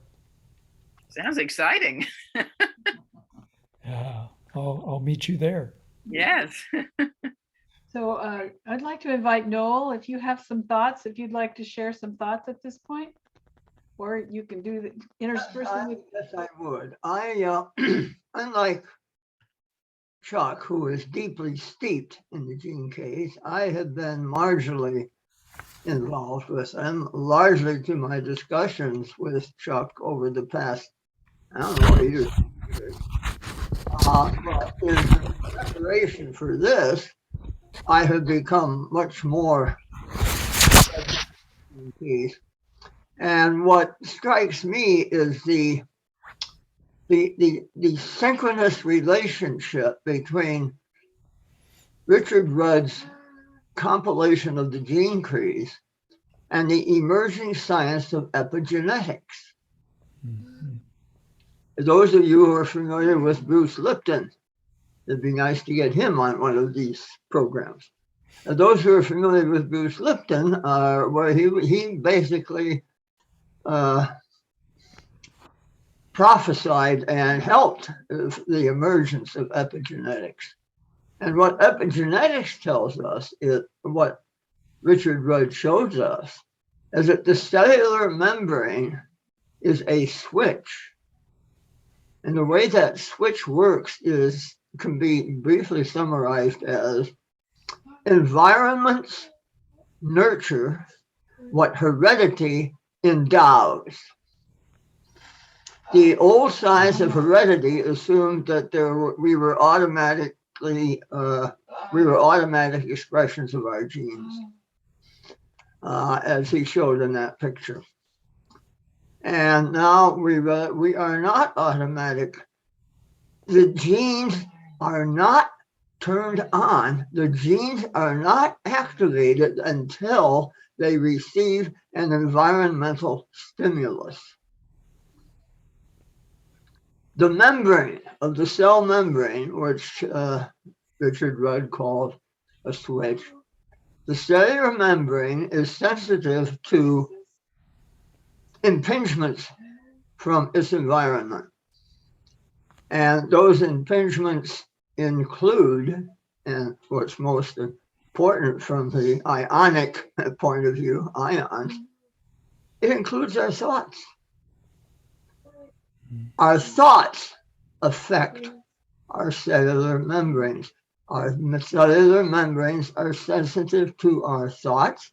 Sounds exciting. Yeah, I'll meet you there. Yes. So I'd like to invite Noel, if you have some thoughts, if you'd like to share some thoughts at this point, or you can do the interspersing with. Yes, I would. Unlike Chuck, who is deeply steeped in the gene keys, I have been marginally involved with them, largely to my discussions with Chuck over the past, I don't know, years. But in preparation for this, I have become much more gene keys. And what strikes me is the synchronous relationship between Richard Rudd's compilation of the gene keys and the emerging science of epigenetics. Mhm. Those of you who are familiar with Bruce Lipton, it'd be nice to get him on one of these programs. Those who are familiar with Bruce Lipton, where he basically prophesied and helped the emergence of epigenetics. And what epigenetics tells us is what Richard Rudd shows us is that the cellular membrane is a switch. And the way that switch works can be briefly summarized as environments nurture what heredity endows. The old science of heredity assumed that we were automatic expressions of our genes, as he showed in that picture. And now we are not automatic. The genes are not turned on. The genes are not activated until they receive an environmental stimulus. The membrane of the cell membrane, which Richard Rudd called a switch, the cellular membrane is sensitive to impingements from its environment. And those impingements include, and what's most important from the ionic point of view, ions, it includes our thoughts. Our thoughts affect our cellular membranes. Our cellular membranes are sensitive to our thoughts.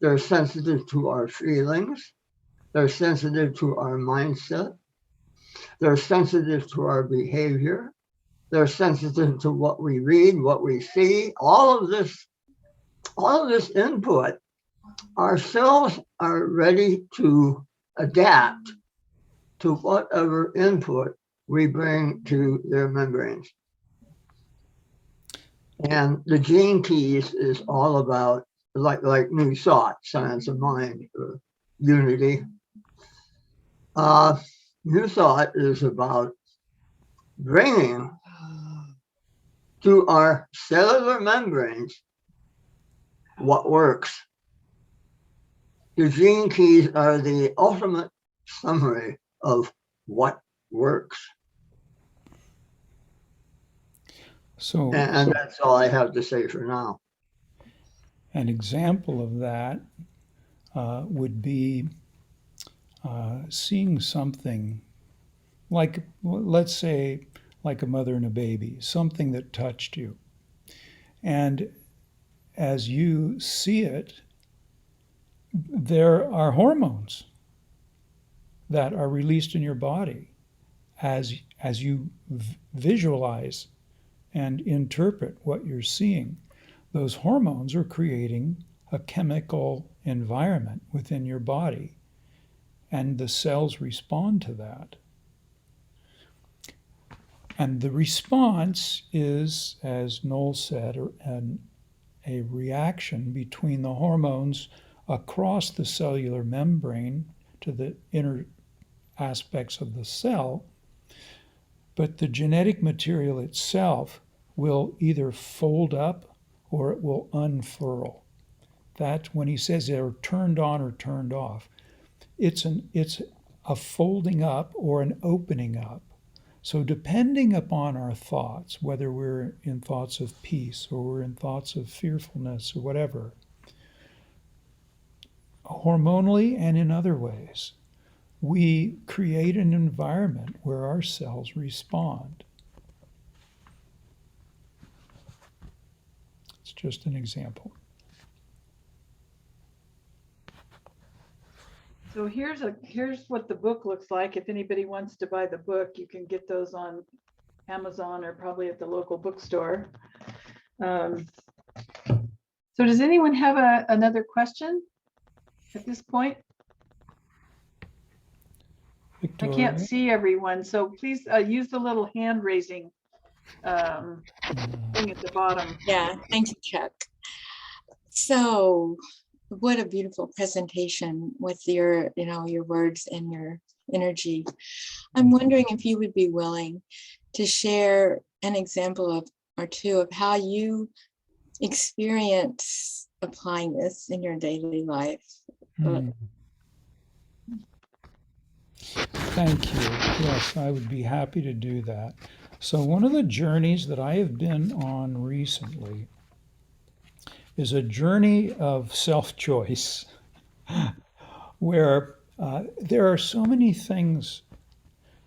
They're sensitive to our feelings. They're sensitive to our mindset. They're sensitive to our behavior. They're sensitive to what we read, what we see, all of this input. Our cells are ready to adapt to whatever input we bring to their membranes. And the gene keys is all about, like New Thought, Science of Mind, Unity. New Thought is about bringing to our cellular membranes what works. The gene keys are the ultimate summary of what works. So that's all I have to say for now. an example of that would be seeing something like, let's say, like a mother and a baby, something that touched you. And as you see it, there are hormones that are released in your body as you visualize and interpret what you're seeing. Those hormones are creating a chemical environment within your body, and the cells respond to that. And the response is, as Noel said, a reaction between the hormones across the cellular membrane to the inner aspects of the cell. But the genetic material itself will either fold up or it will unfurl. That's when he says they're turned on or turned off. It's a folding up or an opening up. So depending upon our thoughts, whether we're in thoughts of peace or we're in thoughts of fearfulness or whatever, hormonally and in other ways, we create an environment where our cells respond. It's just an example. So here's what the book looks like. If anybody wants to buy the book, you can get those on Amazon or probably at the local bookstore. So does anyone have another question at this point? Victoria? I can't see everyone, so please use the little hand raising thing at the bottom. Yeah, thank you, Chuck. So, what a beautiful presentation with your, your words and your energy. I'm wondering if you would be willing to share an example or two of how you experience applying this in your daily life. Thank you. Yes, I would be happy to do that. So one of the journeys that I have been on recently is a journey of self-choice where there are so many things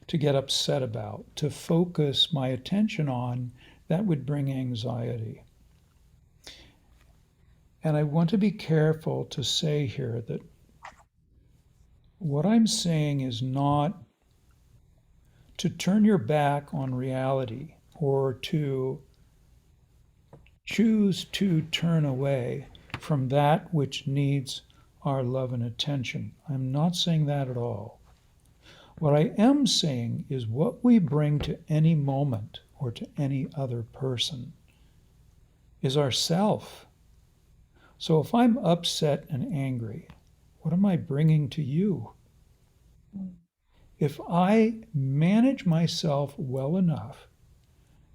to get upset about, to focus my attention on, that would bring anxiety. And I want to be careful to say here that what I'm saying is not to turn your back on reality or to choose to turn away from that which needs our love and attention. I'm not saying that at all. What I am saying is what we bring to any moment or to any other person is ourself. So if I'm upset and angry, what am I bringing to you? If I manage myself well enough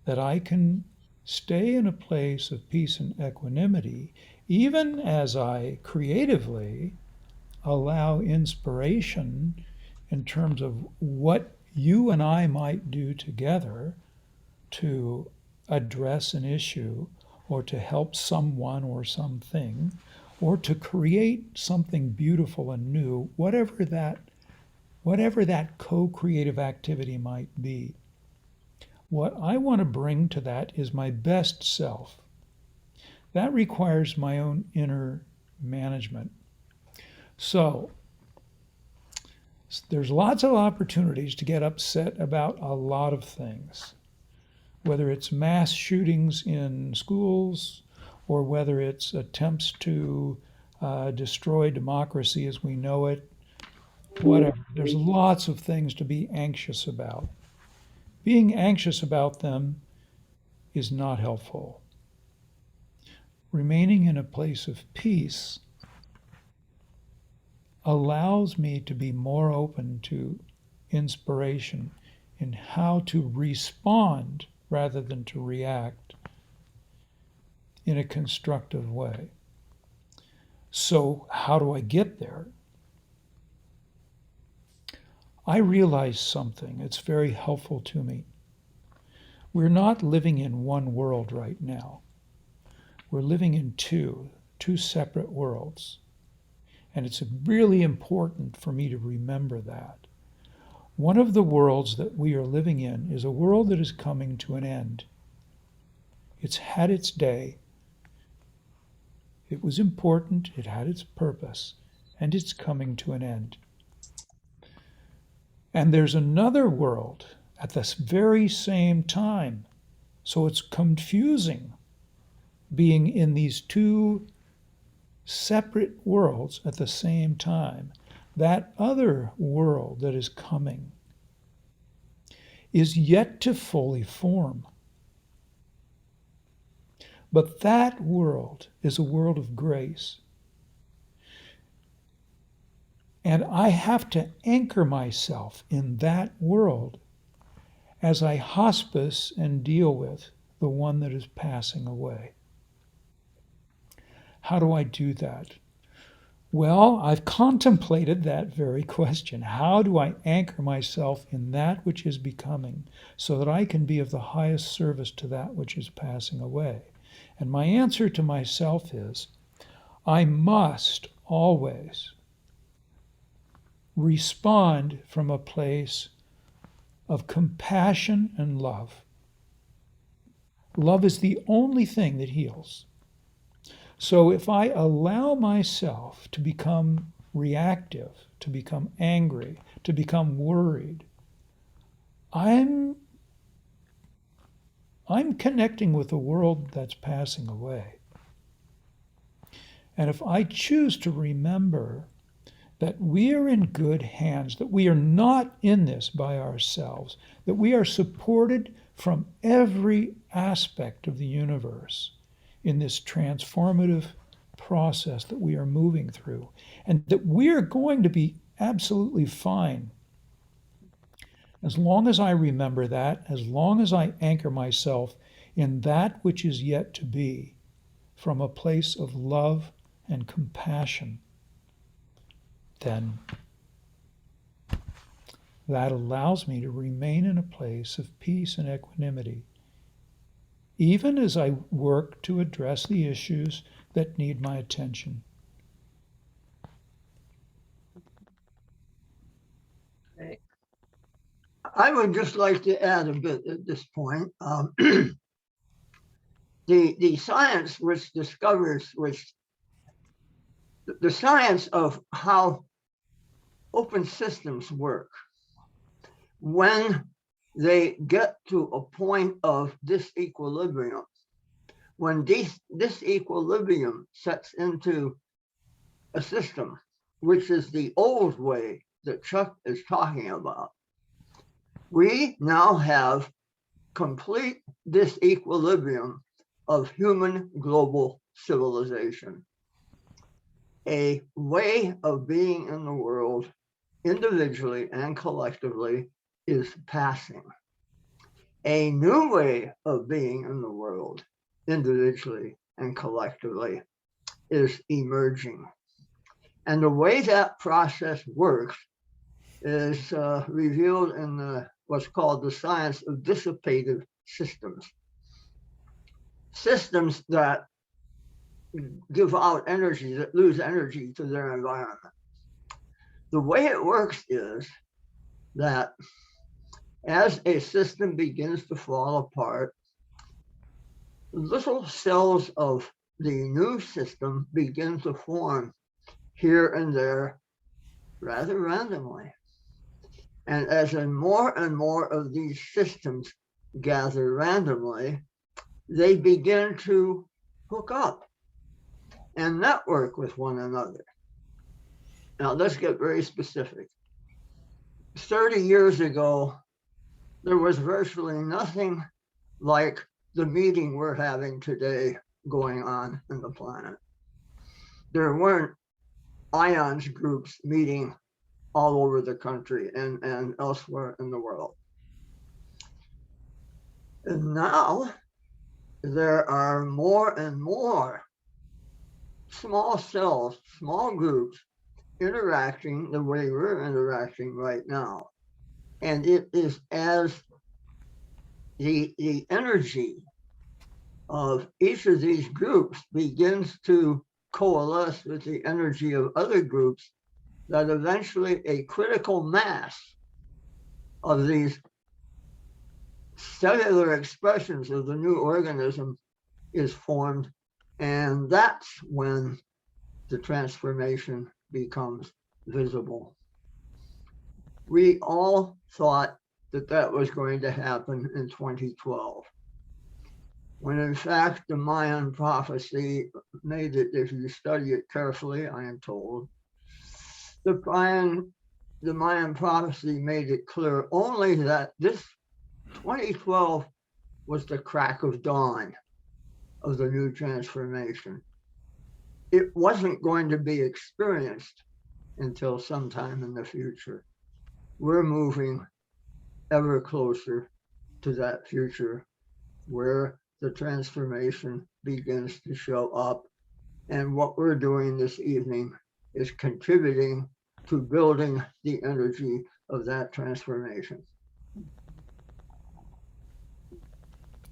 that I can stay in a place of peace and equanimity, even as I creatively allow inspiration in terms of what you and I might do together to address an issue or to help someone or something, or to create something beautiful and new, whatever that co-creative activity might be. What I want to bring to that is my best self. That requires my own inner management. So there's lots of opportunities to get upset about a lot of things, whether it's mass shootings in schools or whether it's attempts to destroy democracy as we know it, whatever. There's lots of things to be anxious about. Being anxious about them is not helpful. Remaining in a place of peace allows me to be more open to inspiration in how to respond rather than to react in a constructive way. So how do I get there? I realize something. It's very helpful to me. We're not living in one world right now. We're living in two separate worlds. And it's really important for me to remember that. One of the worlds that we are living in is a world that is coming to an end. It's had its day. It was important, it had its purpose, and it's coming to an end. And there's another world at this very same time So it's confusing being in these two separate worlds at the same time. That other world that is coming is yet to fully form. But that world is a world of grace. And I have to anchor myself in that world as I hospice and deal with the one that is passing away. How do I do that? Well, I've contemplated that very question. How do I anchor myself in that which is becoming so that I can be of the highest service to that which is passing away? And my answer to myself is, I must always respond from a place of compassion and love. Love is the only thing that heals. So if I allow myself to become reactive, to become angry, to become worried, I'm connecting with a world that's passing away. And if I choose to remember that we are in good hands, that we are not in this by ourselves, that we are supported from every aspect of the universe in this transformative process that we are moving through, and that we are going to be absolutely fine. As long as I remember that, as long as I anchor myself in that which is yet to be, from a place of love and compassion, then that allows me to remain in a place of peace and equanimity, even as I work to address the issues that need my attention. Right. I would just like to add a bit at this point. The science which discovers, the science of how open systems work, when they get to a point of disequilibrium, when disequilibrium sets into a system, which is the old way that Chuck is talking about, we now have complete disequilibrium of human global civilization. A way of being in the world, individually and collectively, is passing. A new way of being in the world, individually and collectively, is emerging. And the way that process works is revealed in what's called the science of dissipative systems. Systems that give out energy, that lose energy to their environment. The way it works is that as a system begins to fall apart, little cells of the new system begin to form here and there rather randomly. And as more and more of these systems gather randomly, they begin to hook up and network with one another. Now, let's get very specific. 30 years ago, there was virtually nothing like the meeting we're having today going on in the planet. There weren't ions groups meeting all over the country and elsewhere in the world. And now there are more and more small cells, small groups interacting the way we're interacting right now. And it is as the energy of each of these groups begins to coalesce with the energy of other groups that eventually a critical mass of these cellular expressions of the new organism is formed. And that's when the transformation becomes visible. We all thought that that was going to happen in 2012. when in fact the Mayan prophecy made it, if you study it carefully, I am told, the Mayan prophecy made it clear only that this 2012 was the crack of dawn of the new transformation. It wasn't going to be experienced until sometime in the future. We're moving ever closer to that future where the transformation begins to show up. And what we're doing this evening is contributing to building the energy of that transformation.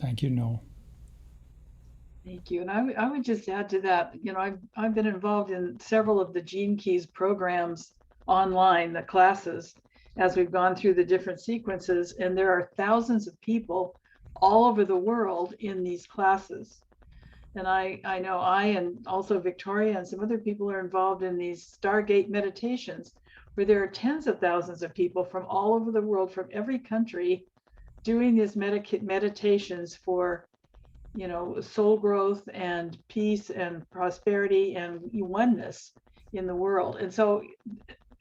Thank you, Noel. Thank you. And I would just add to that, I've been involved in several of the Gene Keys programs online, the classes, as we've gone through the different sequences, and there are thousands of people all over the world in these classes. And I know I and also Victoria and some other people are involved in these Stargate meditations, where there are tens of thousands of people from all over the world, from every country, doing these meditations for, soul growth and peace and prosperity and oneness in the world. And so,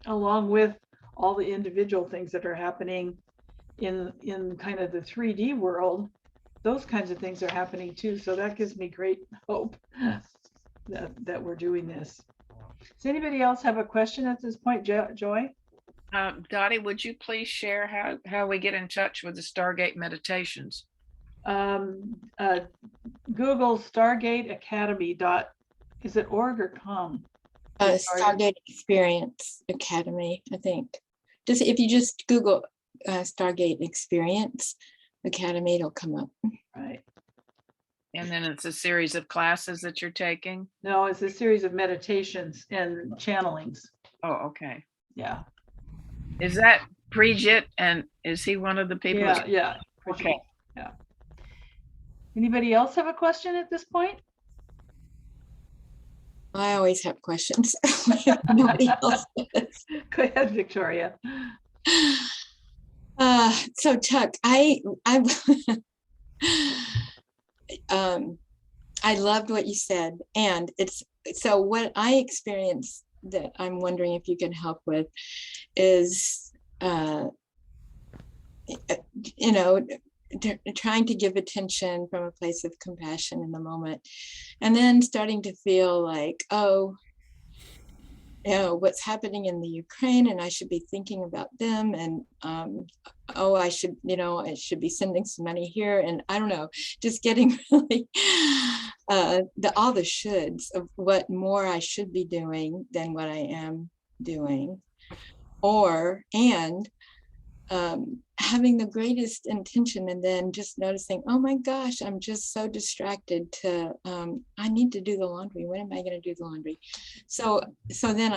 along with all the individual things that are happening in kind of the 3D world, those kinds of things are happening too. So that gives me great hope that we're doing this. Does anybody else have a question at this point? Joy? Dottie, would you please share how we get in touch with the Stargate meditations? Google Stargate Academy. Is it org or com? Stargate Experience Academy, I think. If you just Google Stargate Experience Academy, it'll come up. Right. And then it's a series of classes that you're taking? No, it's a series of meditations and channelings. Oh, okay. Yeah. Is that Prijit, and is he one of the people? Yeah. Okay. Yeah. Anybody else have a question at this point? I always have questions. Nobody else does. Go ahead, Victoria. So Chuck, I loved what you said, and so what I experienced that I'm wondering if you can help with is, trying to give attention from a place of compassion in the moment, and then starting to feel like, what's happening in the Ukraine, and I should be thinking about them, and I should be sending some money here, and I don't know, just getting really all the shoulds of what more I should be doing than what I am doing, and having the greatest intention, and then just noticing, oh my gosh, I'm just so distracted to, I need to do the laundry. When am I going to do the laundry? So then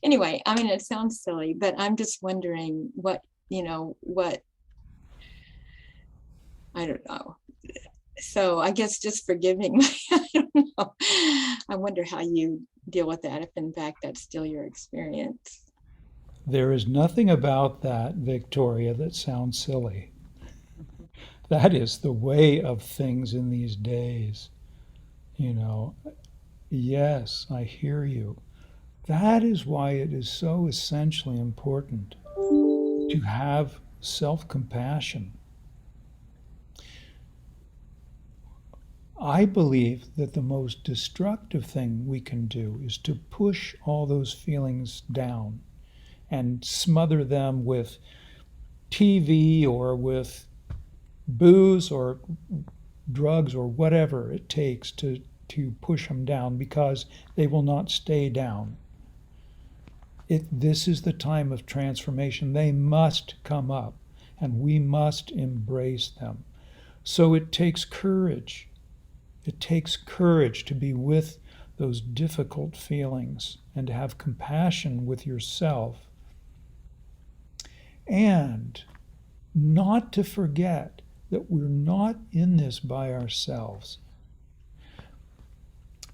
anyway, I mean, it sounds silly, but I'm just wondering what, I don't know. So I guess just forgiving, I don't know. I wonder how you deal with that, if in fact that's still your experience. There is nothing about that, Victoria, that sounds silly. That is the way of things in these days. Yes, I hear you. That is why it is so essentially important to have self-compassion. I believe that the most destructive thing we can do is to push all those feelings down and smother them with TV or with booze or drugs or whatever it takes to push them down, because they will not stay down. This is the time of transformation. They must come up, and we must embrace them. So it takes courage. It takes courage to be with those difficult feelings and to have compassion with yourself, and not to forget that we're not in this by ourselves.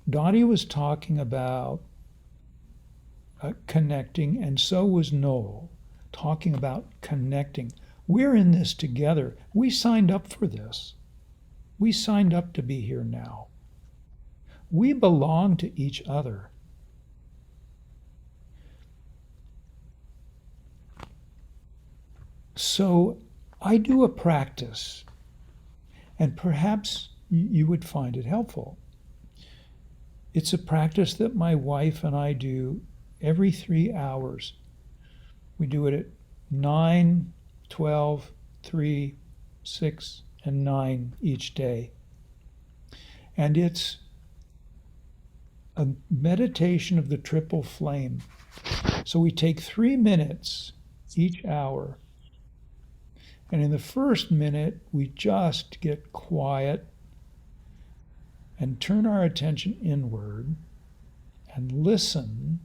Dottie was talking about connecting, and so was Noel, talking about connecting. We're in this together. We signed up for this. We signed up to be here now. We belong to each other. So I do a practice, and perhaps you would find it helpful. It's a practice that my wife and I do every 3 hours. We do it at 9, 12, 3, 6, and 9 each day. And it's a meditation of the triple flame. So we take 3 minutes each hour. And in the first minute, we just get quiet and turn our attention inward and listen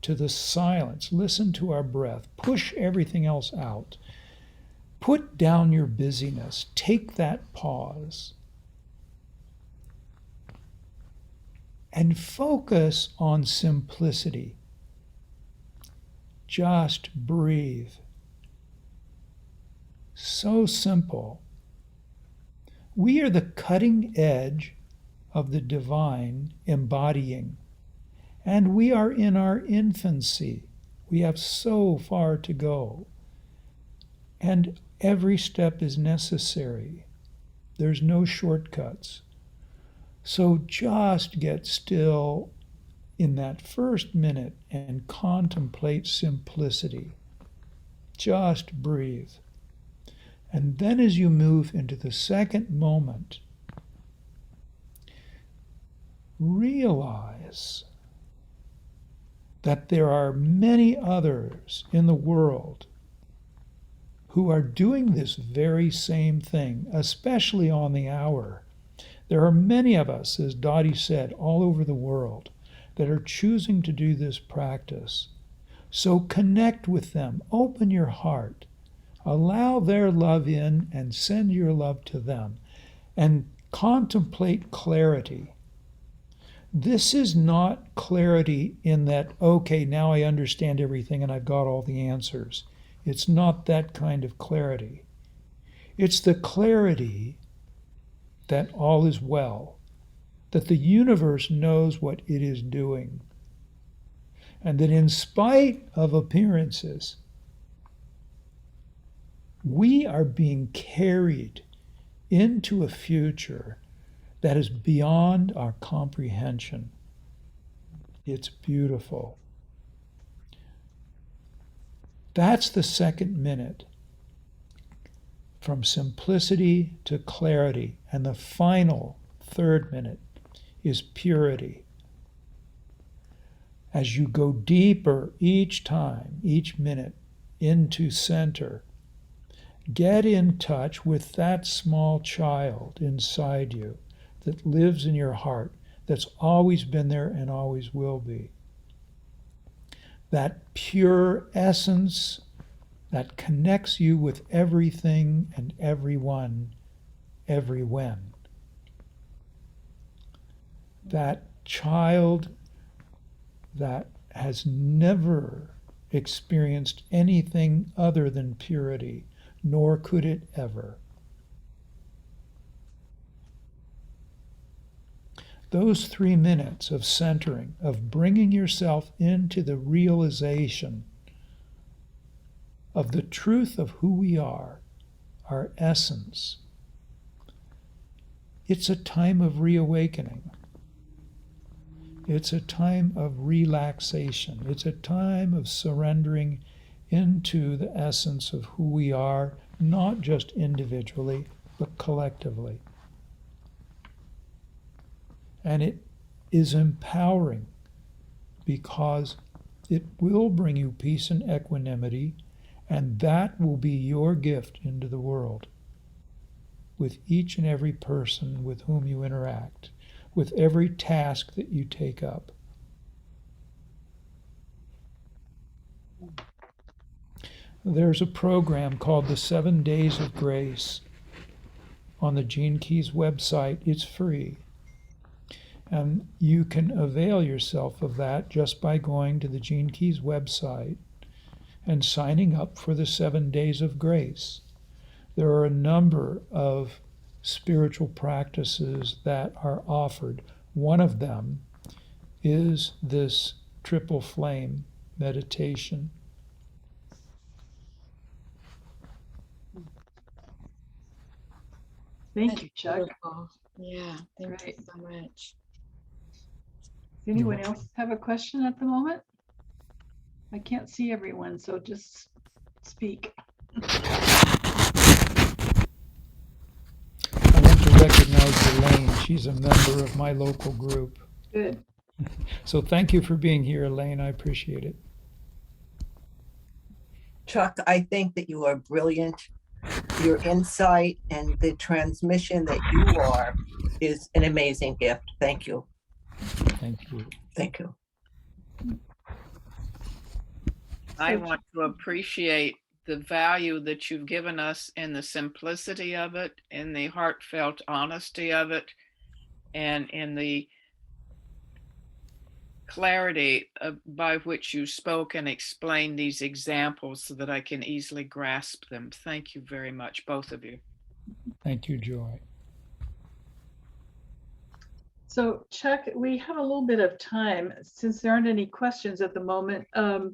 to the silence. Listen to our breath. Push everything else out. Put down your busyness. Take that pause. And focus on simplicity. Just breathe. So simple. We are the cutting edge of the divine embodying, and we are in our infancy. We have so far to go, and every step is necessary. There's no shortcuts. So just get still in that first minute and contemplate simplicity. Just breathe. And then as you move into the second moment, realize that there are many others in the world who are doing this very same thing, especially on the hour. There are many of us, as Dottie said, all over the world that are choosing to do this practice. So connect with them, open your heart. Allow their love in and send your love to them. And contemplate clarity. This is not clarity in that, okay, now I understand everything and I've got all the answers. It's not that kind of clarity. It's the clarity that all is well, that the universe knows what it is doing, and that in spite of appearances, we are being carried into a future that is beyond our comprehension. It's beautiful. That's the second minute, from simplicity to clarity. And the final third minute is purity. As you go deeper each time, each minute, into center, get in touch with that small child inside you that lives in your heart, that's always been there and always will be. That pure essence that connects you with everything and everyone, every when. That child that has never experienced anything other than purity, nor could it ever. Those 3 minutes of centering, of bringing yourself into the realization of the truth of who we are, our essence, it's a time of reawakening. It's a time of relaxation. It's a time of surrendering into the essence of who we are, not just individually, but collectively. And it is empowering because it will bring you peace and equanimity, and that will be your gift into the world with each and every person with whom you interact, with every task that you take up. There's a program called the 7 Days of Grace on the Gene Keys website. It's free. And you can avail yourself of that just by going to the Gene Keys website and signing up for the 7 Days of Grace. There are a number of spiritual practices that are offered. One of them is this triple flame meditation. Thank That's you, Chuck. beautiful. Yeah, thank Great. you so much. Does anyone else have a question at the moment? I can't see everyone, so just speak. I want to recognize Elaine. She's a member of my local group. Good. So thank you for being here, Elaine. I appreciate it. Chuck, I think that you are brilliant. Your insight and the transmission that you are is an amazing gift. Thank you. Thank you. Thank you. I So- want to appreciate the value that you've given us in the simplicity of it, in the heartfelt honesty of it, and in the clarity by which you spoke and explained these examples so that I can easily grasp them. Thank you very much, both of you. Thank you, Joy. So Chuck, we have a little bit of time since there aren't any questions at the moment. I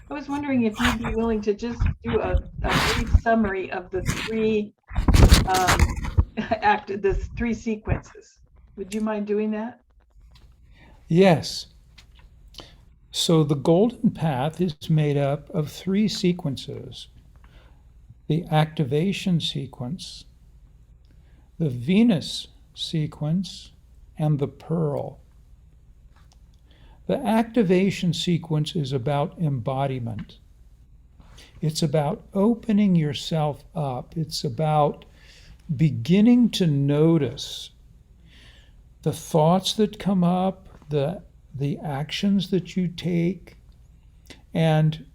was wondering if you'd be willing to just do a brief summary of the three the three sequences. Would you mind doing that? Yes. So the golden path is made up of three sequences: the activation sequence, the Venus sequence, and the pearl. The activation sequence is about embodiment. It's about opening yourself up. It's about beginning to notice the thoughts that come up, the actions that you take, and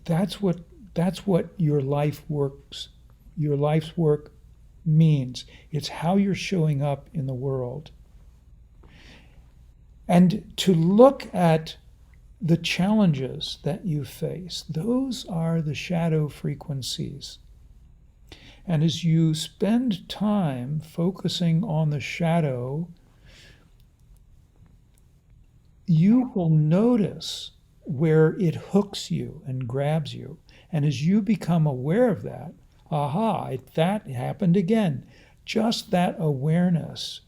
that's what your life's work means. It's how you're showing up in the world. And to look at the challenges that you face, those are the shadow frequencies. And as you spend time focusing on the shadow, you will notice where it hooks you and grabs you. And as you become aware of that, aha, that happened again. Just that awareness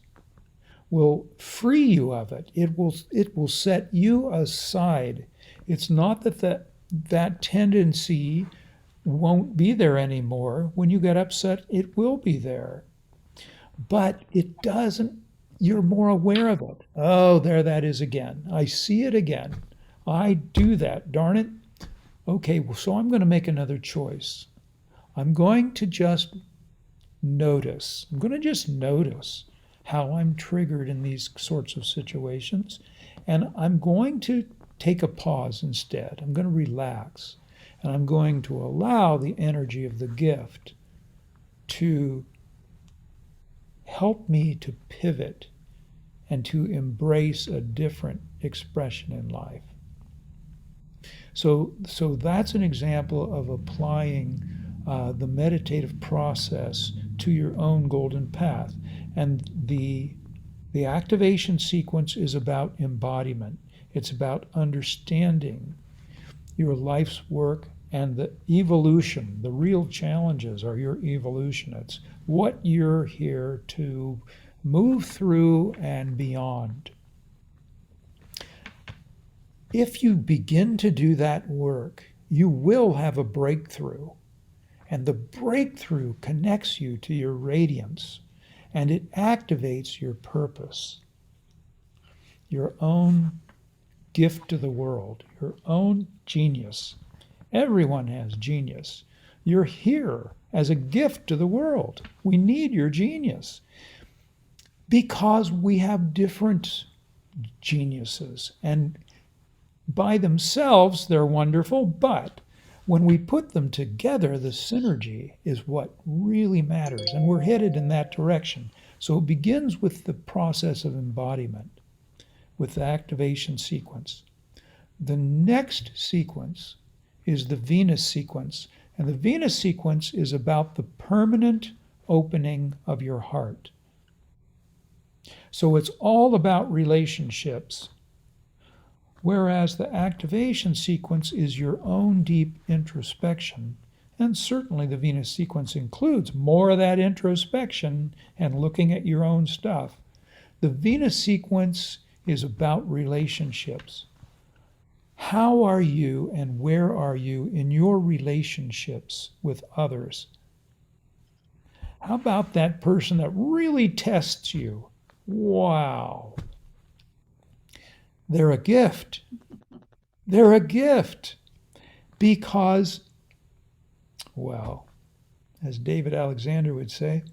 will free you of it. It will set you aside. It's not that tendency won't be there anymore. When you get upset, it will be there. But it doesn't, you're more aware of it. Oh, there that is again. I see it again. I do that, darn it. Okay, well, so I'm going to make another choice. I'm going to just notice. I'm going to just notice how I'm triggered in these sorts of situations. And I'm going to take a pause instead. I'm going to relax. And I'm going to allow the energy of the gift to help me to pivot and to embrace a different expression in life. So that's an example of applying the meditative process to your own golden path. And the activation sequence is about embodiment. It's about understanding your life's work and the evolution. The real challenges are your evolution. It's what you're here to move through and beyond. If you begin to do that work, you will have a breakthrough. And the breakthrough connects you to your radiance, and it activates your purpose, your own gift to the world, your own genius. Everyone has genius. You're here as a gift to the world. We need your genius because we have different geniuses, and by themselves they're wonderful, but when we put them together, the synergy is what really matters, and we're headed in that direction. So it begins with the process of embodiment, with the activation sequence. The next sequence is the Venus sequence, and the Venus sequence is about the permanent opening of your heart. So it's all about relationships, whereas the activation sequence is your own deep introspection. And certainly the Venus sequence includes more of that introspection and looking at your own stuff. The Venus sequence is about relationships. How are you and where are you in your relationships with others? How about that person that really tests you? Wow. They're a gift. They're a gift because, well, as David Alexander would say,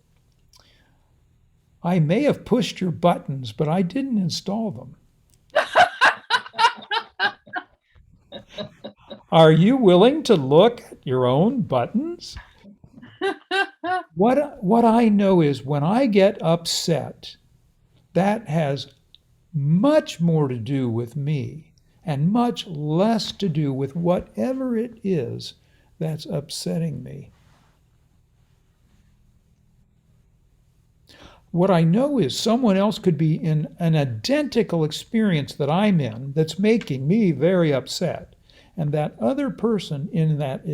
I may have pushed your buttons, but I didn't install them. Are you willing to look at your own buttons? What I know is when I get upset, that has much more to do with me and much less to do with whatever it is that's upsetting me. What I know is someone else could be in an identical experience that I'm in that's making me very upset. And that other person in that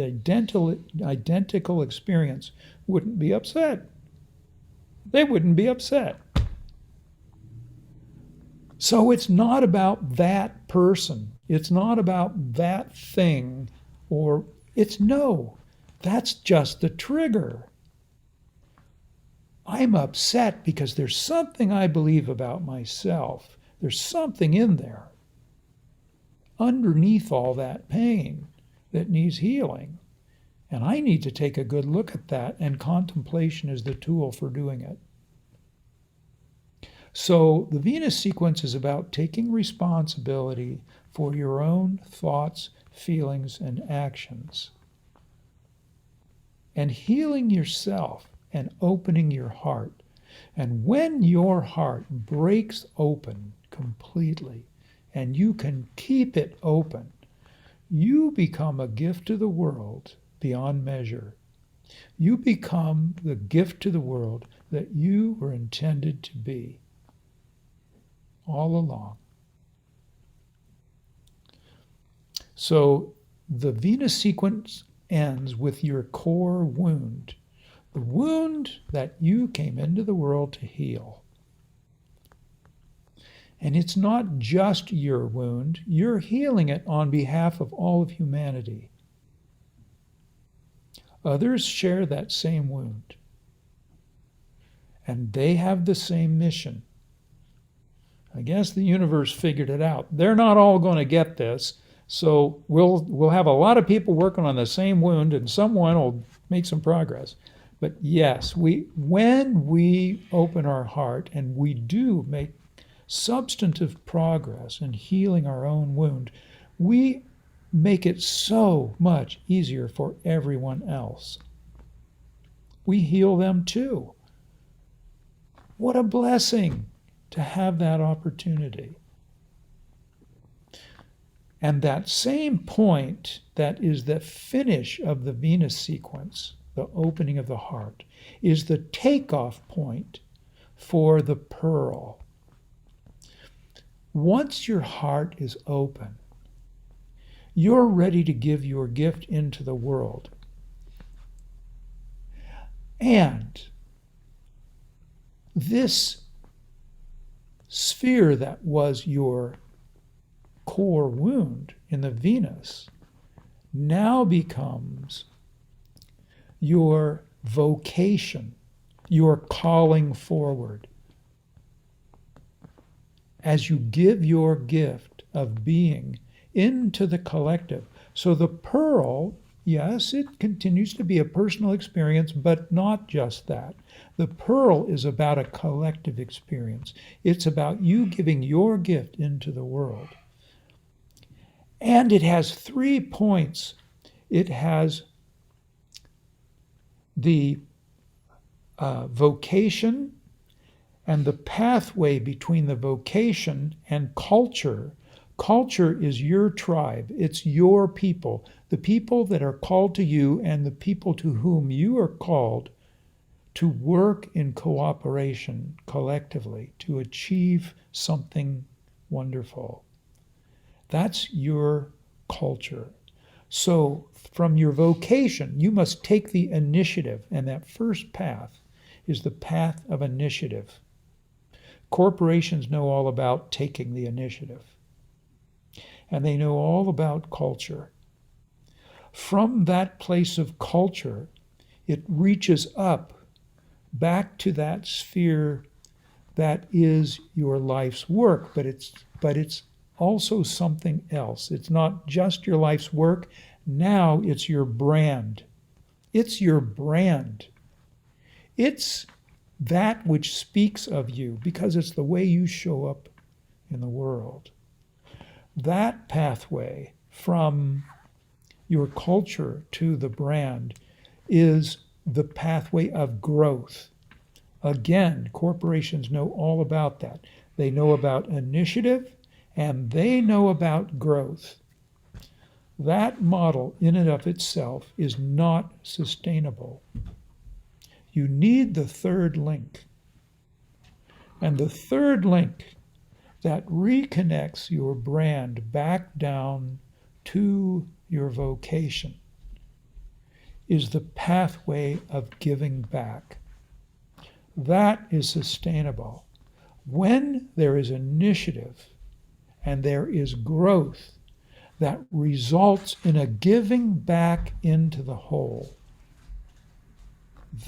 identical experience wouldn't be upset. They wouldn't be upset. So it's not about that person. It's not about that thing, or that's just the trigger. I'm upset because there's something I believe about myself. There's something in there underneath all that pain that needs healing. And I need to take a good look at that, and contemplation is the tool for doing it. So the Venus sequence is about taking responsibility for your own thoughts, feelings, and actions, and healing yourself and opening your heart. And when your heart breaks open completely, and you can keep it open, you become a gift to the world beyond measure. You become the gift to the world that you were intended to be all along. So the Venus sequence ends with your core wound, the wound that you came into the world to heal. And it's not just your wound, you're healing it on behalf of all of humanity. Others share that same wound, and they have the same mission. I guess the universe figured it out. They're not all going to get this, so we'll have a lot of people working on the same wound, and someone will make some progress. But yes, when we open our heart and we do make substantive progress in healing our own wound, we make it so much easier for everyone else. We heal them too. What a blessing to have that opportunity. And that same point that is the finish of the Venus sequence, the opening of the heart, is the takeoff point for the pearl. Once your heart is open, you're ready to give your gift into the world. And this sphere that was your core wound in the Venus now becomes your vocation, your calling forward. As you give your gift of being into the collective. So the pearl, yes, it continues to be a personal experience, but not just that. The pearl is about a collective experience. It's about you giving your gift into the world. And it has 3 points. It has the vocation and the pathway between the vocation and culture. Culture is your tribe. It's your people, the people that are called to you and the people to whom you are called to work in cooperation collectively to achieve something wonderful. That's your culture. So from your vocation, you must take the initiative, and that first path is the path of initiative. Corporations know all about taking the initiative, and they know all about culture. From that place of culture, it reaches up back to that sphere that is your life's work, but it's also something else. It's not just your life's work. Now it's your brand. It's your brand. It's that which speaks of you because it's the way you show up in the world. That pathway from your culture to the brand is the pathway of growth. Again, corporations know all about that. They know about initiative and they know about growth. That model in and of itself is not sustainable. You need the third link. And the third link that reconnects your brand back down to your vocation is the pathway of giving back. That is sustainable. When there is initiative and there is growth that results in a giving back into the whole,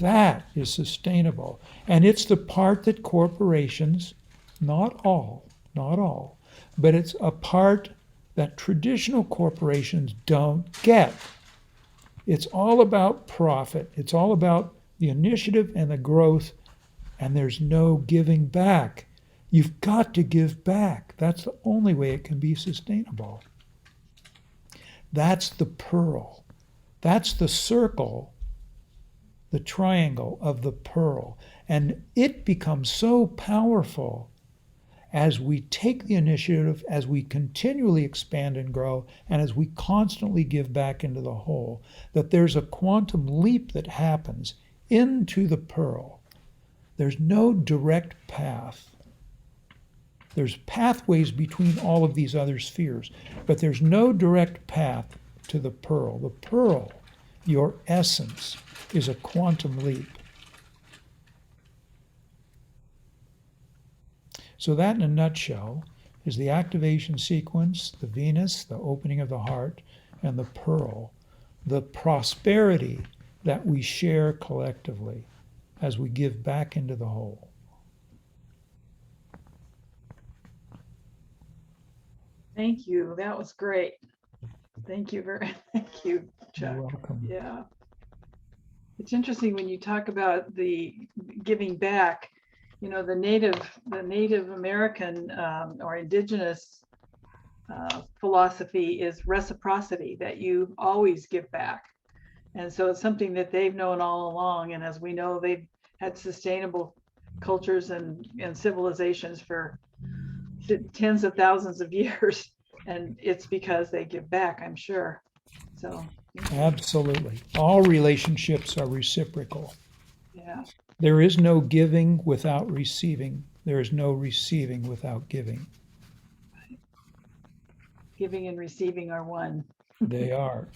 that is sustainable. And it's the part that corporations, not all, but it's a part that traditional corporations don't get. It's all about profit. It's all about the initiative and the growth, and there's no giving back. You've got to give back. That's the only way it can be sustainable. That's the pearl. That's the circle, the triangle of the pearl. And it becomes so powerful as we take the initiative, as we continually expand and grow, and as we constantly give back into the whole, that there's a quantum leap that happens into the pearl. There's no direct path. There's pathways between all of these other spheres, but there's no direct path to the pearl. The pearl, your essence, is a quantum leap. So that, in a nutshell, is the activation sequence, the Venus, the opening of the heart, and the pearl, the prosperity that we share collectively as we give back into the whole. Thank you. That was great. Thank you thank you, Chuck. You're welcome. Yeah. It's interesting when you talk about the giving back, you know, the Native American or indigenous philosophy is reciprocity, that you always give back. And so it's something that they've known all along. And as we know, they've had sustainable cultures and civilizations for tens of thousands of years. And it's because they give back, I'm sure. So. Absolutely. All relationships are reciprocal. Yeah. There is no giving without receiving. There is no receiving without giving. Giving and receiving are one. They are.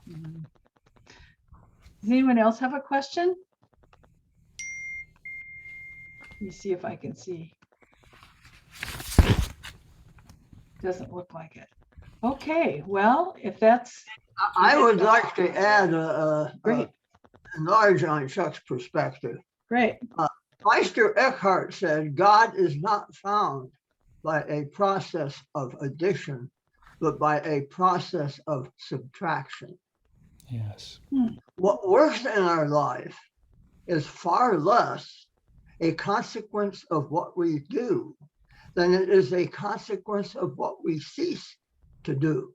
Mm-hmm. Does anyone else have a question? Let me see if I can see. Doesn't look like it. Okay, well, if that's... I would like to add Great. enlarge on Chuck's perspective. Great. Meister Eckhart said, God is not found by a process of addition, but by a process of subtraction. Yes. What works in our life is far less a consequence of what we do than it is a consequence of what we cease to do.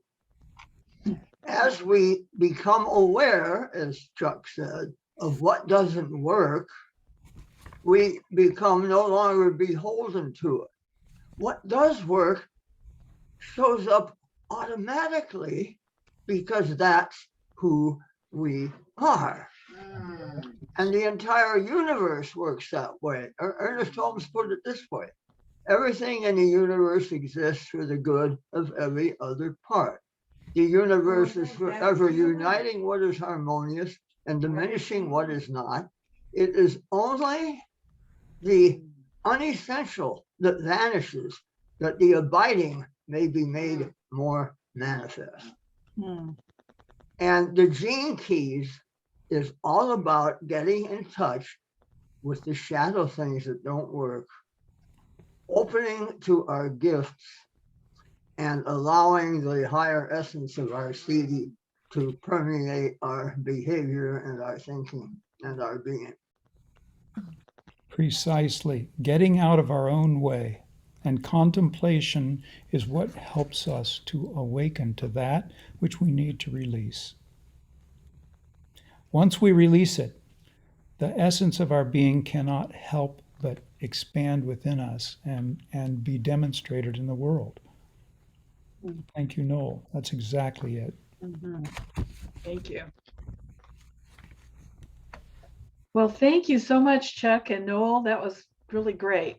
As we become aware, as Chuck said, of what doesn't work, we become no longer beholden to it. What does work shows up automatically because that's who we are. And the entire universe works that way. Ernest Holmes put it this way: everything in the universe exists for the good of every other part. The universe is forever uniting what is harmonious and diminishing what is not. It is only the unessential that vanishes, that the abiding may be made more manifest. Hmm. And the Gene Keys is all about getting in touch with the shadow things that don't work, opening to our gifts, and allowing the higher essence of our CD to permeate our behavior and our thinking and our being. Precisely. Getting out of our own way. And contemplation is what helps us to awaken to that which we need to release. Once we release it, the essence of our being cannot help but expand within us and be demonstrated in the world. Thank you, Noel. That's exactly it. Mhm. Thank you. Well, thank you so much, Chuck and Noel. That was really great.